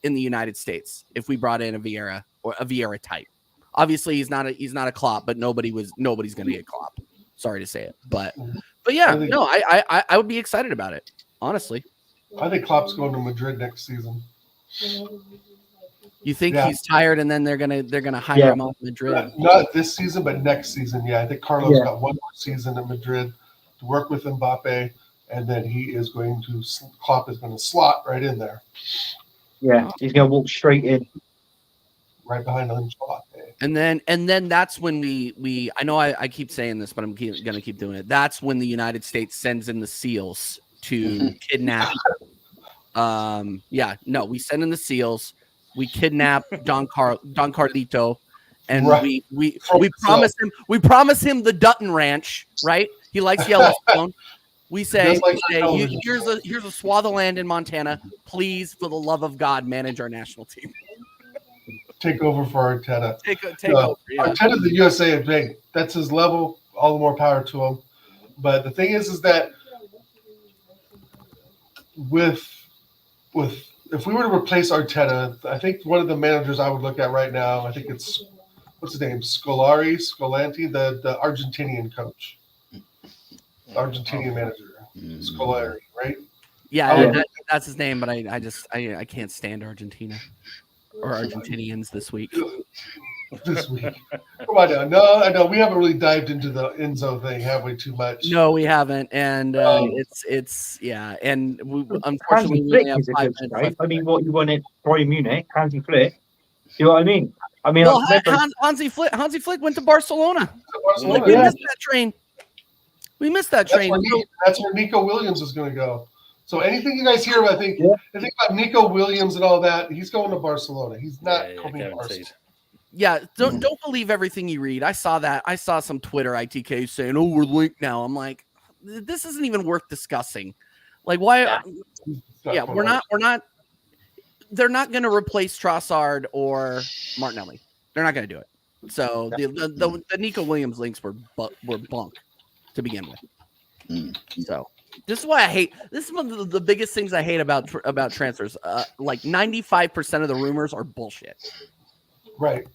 in the United States if we brought in a Vieira or a Vieira type. Obviously, he's not a Klopp, but nobody's going to get Klopp. Sorry to say it, but yeah, no, I would be excited about it, honestly. I think Klopp's going to Madrid next season. You think he's tired, and then they're gonna hire him off Madrid? Not this season, but next season. Yeah, I think Carlos got one more season at Madrid to work with Mbappe, and then Klopp is going to slot right in there. Yeah, he's going to walk straight in. Right behind Mbappe. And then that's when we I know I keep saying this, but I'm going to keep doing it. That's when the United States sends in the SEALs to kidnap. We send in the SEAls. We kidnap Don Carlito, and we promise him the Dutton Ranch, right? He likes Yellowstone. We say, here's a swath of land in Montana. Please, for the love of God, manage our national team. Take over for Arteta. Take over. Yeah. Arteta, the USA of Jake. That's his level. All the more power to him. But the thing is that if we were to replace Arteta, I think one of the managers I would look at right now, I think it's what's his name, Scolari, the Argentinian coach, Argentinian manager, Scolari, right? Yeah, that's his name. But I can't stand Argentina or Argentinians this week. Come on now. No, I know we haven't really dived into the Enzo thing, have we? Too much. No, we haven't, and it's and we unfortunately we only have 5 minutes left. I mean, what you won at Bayern Munich, Hansi Flick. You know what I mean? Hansi Flick went to Barcelona. We missed that train. That's where Nico Williams is going to go. So anything you guys hear about, I think about Nico Williams and all that, he's going to Barcelona. He's not coming to Barcelona. Yeah, don't believe everything you read. I saw that. I saw some Twitter ITK saying, "Oh, we're linked now." I'm like, this isn't even worth discussing. Like, why? Yeah, we're not. They're not going to replace Trossard or Martinelli. They're not going to do it. So the Nico Williams links were bunk to begin with. So this is why I hate. This is one of the biggest things I hate about transfers. Like 95% of the rumors are bullshit. Right.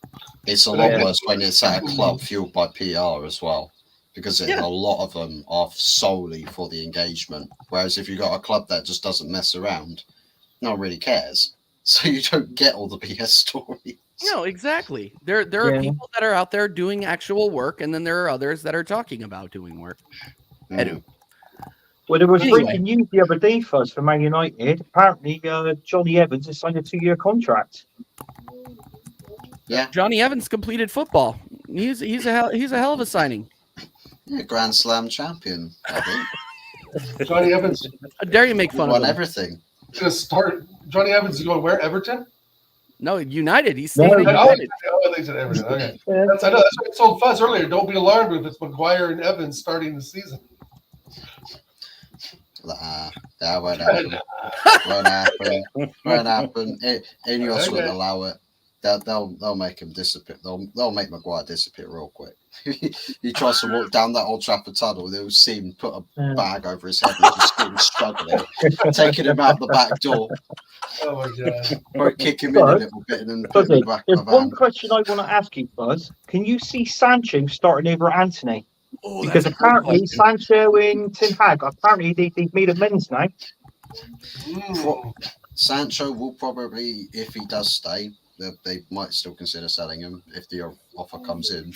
It's a lot worse when it's at a club fueled by PR as well, because a lot of them are solely for the engagement. Whereas if you've got a club that just doesn't mess around, no one really cares. So you don't get all the BS stories. No, exactly. There are people that are out there doing actual work, and then there are others that are talking about doing work. Well, there was breaking news the other day for us for Man United. Apparently, Johnny Evans has signed a 2-year contract. Yeah, Johnny Evans completed football. He's a hell of a signing. Yeah, Grand Slam champion. I think. Johnny Evans. How dare you make fun of him? Everything. Going to start. Johnny Evans is going where? Everton. No, United. He's No, staying at Oh, United. they said Everton. Okay. Yeah. I know. That's what I told Fuzz earlier. Don't be alarmed if it's Maguire and Evans starting the season. That won't happen. Won't happen. Ineos won't allow it. They'll make him disappear. They'll make Maguire disappear real quick. He tries to walk down that Old Trafford tunnel. They'll see him put a bag over his head and just see him struggling, taking him out the back door. Oh my god. Or kick him in a little bit and then put him Fuzzy, back there's of the one van. question I want to ask you, Buzz. Can you see Sancho starting over Anthony? Oh, Because that's a great apparently question. Sancho and Ten Hag, apparently they've made amends now. Sancho will probably, if he does stay, they might still consider selling him if the offer comes in.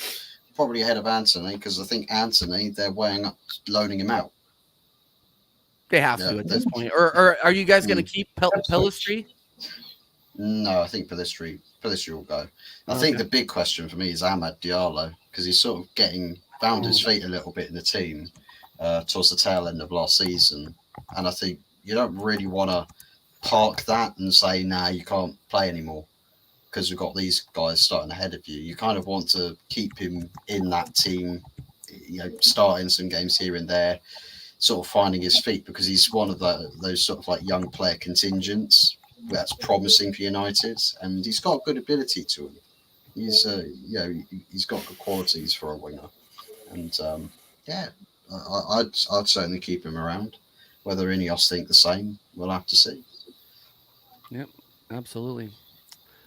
Probably ahead of Anthony, because I think Anthony, they're weighing up loaning him out. They have to at this point. Or are you guys going to keep Pellistri? No, I think Pellistri will go. I think the big question for me is Amad Diallo, because he's sort of found his feet a little bit in the team towards the tail end of last season. And I think you don't really want to park that and say, nah, you can't play anymore because we've got these guys starting ahead of you. You kind of want to keep him in that team, starting some games here and there, sort of finding his feet, because he's one of those sort of like young player contingents that's promising for United, and he's got good ability to him. He's he's got good qualities for a winger, and I'd certainly keep him around. Whether Ineos think the same, we'll have to see. Yep, absolutely.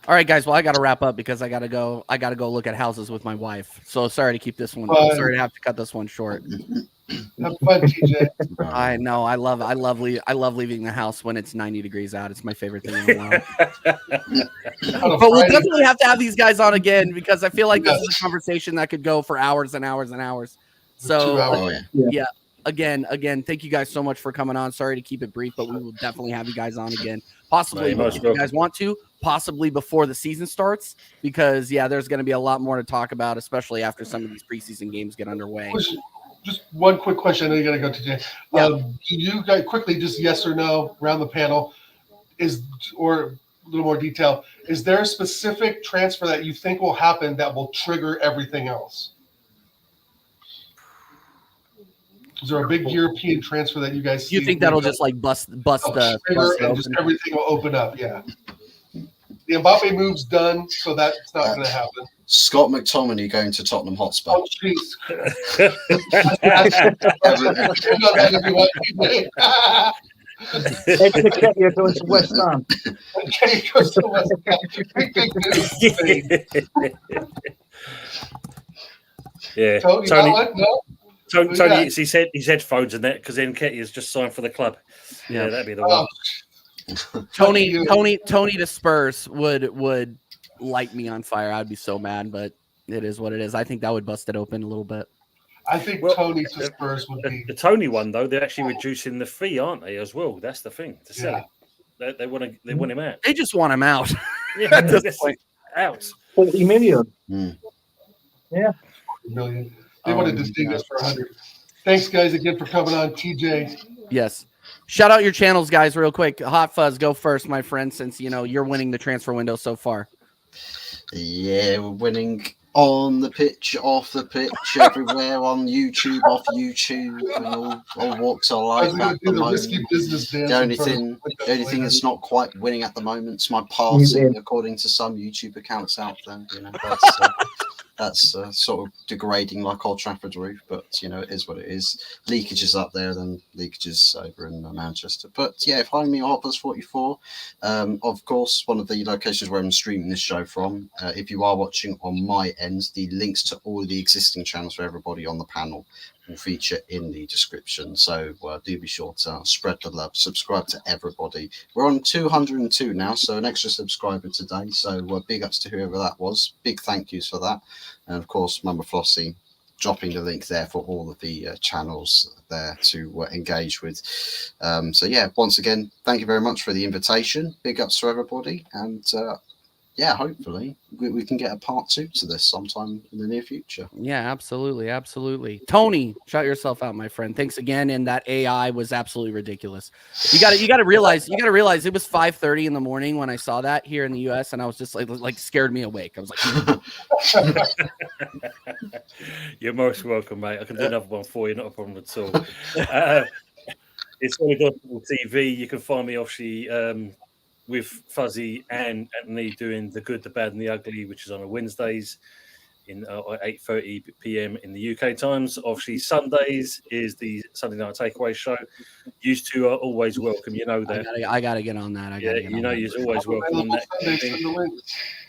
All right, guys. Well, I got to wrap up because I got to go look at houses with my wife. So sorry to keep this one. Sorry to have to cut this one short. Have fun, TJ. I know. I love leaving the house when it's 90 degrees out. It's my favorite thing in the world. But we'll definitely have to have these guys on again because I feel like this is a conversation that could go for hours and hours and hours. So 2 hours. yeah. Again, thank you guys so much for coming on. Sorry to keep it brief, but we will definitely have you guys on again. Possibly if you guys want to, possibly before the season starts, because there's going to be a lot more to talk about, especially after some of these preseason games get underway. Just one quick question. I know you got to go, TJ. Can you guys quickly, just yes or no, around the panel, or a little more detail, is there a specific transfer that you think will happen that will trigger everything else? Is there a big European transfer that you guys You think that'll just like bust and open? just everything will open up? Yeah. The Mbappe move's done, so that's not going to happen. Scott McTominay going to Tottenham Hotspur. Oh, jeez. Ed Nketiah going to West Ham. Okay, goes to West Ham. Yeah, Tony, no? Tony eats his headphones and that because Nketiah has just signed for the club. Yeah, that'd be the one. Tony to Spurs would light me on fire. I'd be so mad, but it is what it is. I think that would bust it open a little bit. I think Tony to Spurs would be the Tony one though. They're actually reducing the fee, aren't they? As well, that's the thing. To sell him. They want him out. They just want him out. Yeah, at this point. Out. 40 million. Yeah. Million. They wanted to sting us for 100. Thanks, guys, again for coming on, TJ. Yes. Shout out your channels, guys, real quick. Hot Fuzz, go first, my friend, since you're winning the transfer window so far. Yeah, we're winning on the pitch, off the pitch, everywhere, on YouTube, off YouTube, and all walks of life. The only thing that's not quite winning at the moment is my passing, according to some YouTube accounts out there. That's sort of degrading like Old Trafford's roof, but it is what it is. Leakages up there, then leakages over in Manchester. But find me at HotFuzz44. Of course, one of the locations where I'm streaming this show from. If you are watching on my end, the links to all the existing channels for everybody on the panel will feature in the description. So do be sure to spread the love, subscribe to everybody. We're on 202 now, so an extra subscriber today. So big ups to whoever that was. Big thank yous for that. And of course, Mama Flossie dropping the link there for all of the channels there to engage with. Once again, thank you very much for the invitation. Big ups to everybody. And yeah, hopefully we can get a part 2 to this sometime in the near future. Yeah, absolutely, absolutely. Tony, shout yourself out, my friend. Thanks again. And that AI was absolutely ridiculous. You got to realize it was 5:30 in the morning when I saw that here in the US, and I was just like scared me awake. I was like, You're most welcome, mate. I can do another one for you, not a problem at all. It's Solid Gospel TV. You can find me obviously with Fuzzy and Anthony doing The Good, the Bad, and the Ugly, which is on a Wednesdays in 8:30 p.m. in the UK times. Obviously, Sundays is the Sunday Night Takeaway show. Used to are always welcome. You know that. I gotta get on that. You're always welcome on that.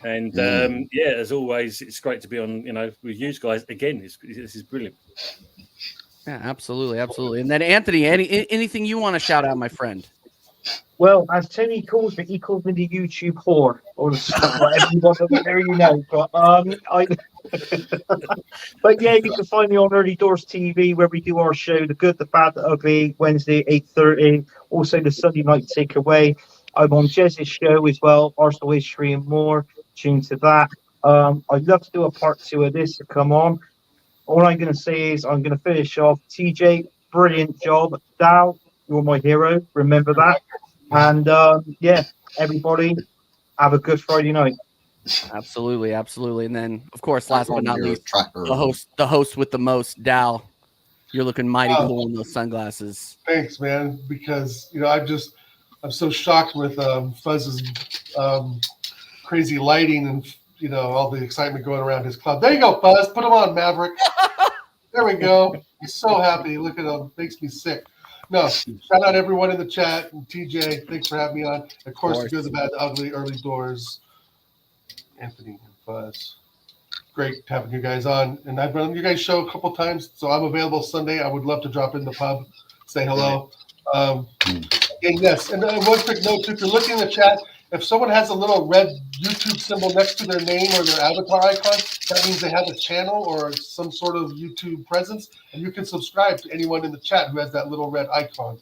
And yeah, as always, it's great to be on. With you guys again. This is brilliant. Yeah, absolutely, absolutely. And then Anthony, anything you want to shout out, my friend? Well, as Tony calls me, he calls me the YouTube whore, or whatever you want to there, you know. But yeah, you can find me on Early Doors TV, where we do our show, The Good, the Bad, the Ugly, Wednesday 8:30. Also the Sunday Night Takeaway. I'm on Jez's show as well, Arsenal History and more. Tune to that. I'd love to do a part 2 of this to come on. All I'm going to say is I'm going to finish off. TJ, brilliant job. Dal, you're my hero. Remember that. And yeah, everybody, have a good Friday night. Absolutely, absolutely. And then, of course, last but not least, Tracker. the host with the most, Dal. You're looking mighty cool in those sunglasses. Thanks, man. Because I'm so shocked with Fuzz's crazy lighting and all the excitement going around his club. There you go, Fuzz. Put him on, Maverick. There we go. He's so happy. Look at him. Makes me sick. No, shout out everyone in the chat. And TJ, thanks for having me on. Of course, The Good, the Bad, the Ugly, Early Doors, Anthony and Fuzz. Great having you guys on. And I've been on your guys' show a couple times, so I'm available Sunday. I would love to drop in the pub, say hello. And yes, and one quick note, if you're looking in the chat, if someone has a little red YouTube symbol next to their name or their avatar icon, that means they have a channel or some sort of YouTube presence, and you can subscribe to anyone in the chat who has that little red icon.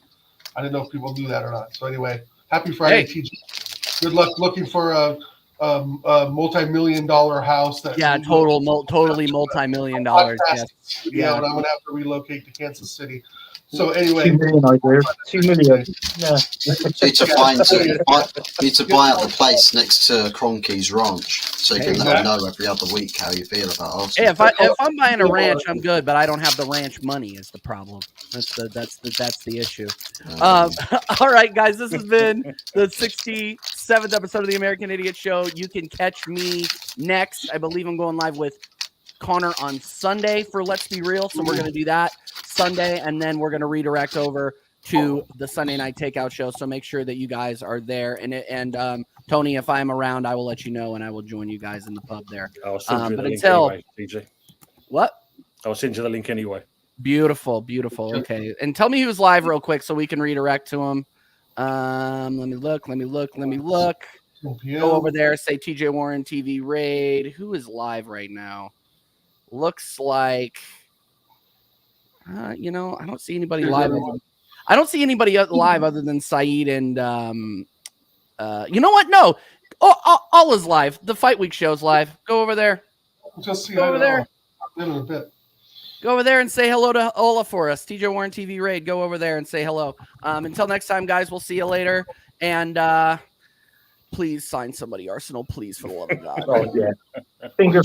I didn't know if people knew that or not. So anyway, happy Friday, TJ. Good luck looking for a multi-million-dollar house. Totally multi-million-dollar. Yes. Yeah, and I'm gonna have to relocate to Kansas City. So anyway, 2 million idea. 2 million. Yeah. Need to buy out the place next to Cronky's Ranch, so you can let me know every other week how you feel about us. Hey, if I'm buying a ranch, I'm good, but I don't have the ranch money. Is the problem? That's the issue. All right, guys, this has been the 67th episode of the American Idiot Show. You can catch me next. I believe I'm going live with Connor on Sunday for Let's Be Real, so we're going to do that Sunday, and then we're going to redirect over to the Sunday Night Takeout show. So make sure that you guys are there. And Tony, if I'm around, I will let you know, and I will join you guys in the pub there. I'll send you the link anyway, DJ. What? I'll send you the link anyway. Beautiful. Okay, and tell me who's live real quick so we can redirect to him. Let me look. Go over there. Say TJ Warren TV Raid. Who is live right now? Looks like, I don't see anybody live. I don't see anybody live other than Saeed and, you know what? No, all is live. The Fight Week show's live. Go over there. Just Go over there. In a bit. Go over there and say hello to Ola for us. TJ Warren TV Raid. Go over there and say hello. Until next time, guys, we'll see you later. And please sign somebody, Arsenal, please, for the love of God. Oh, yeah. Fingers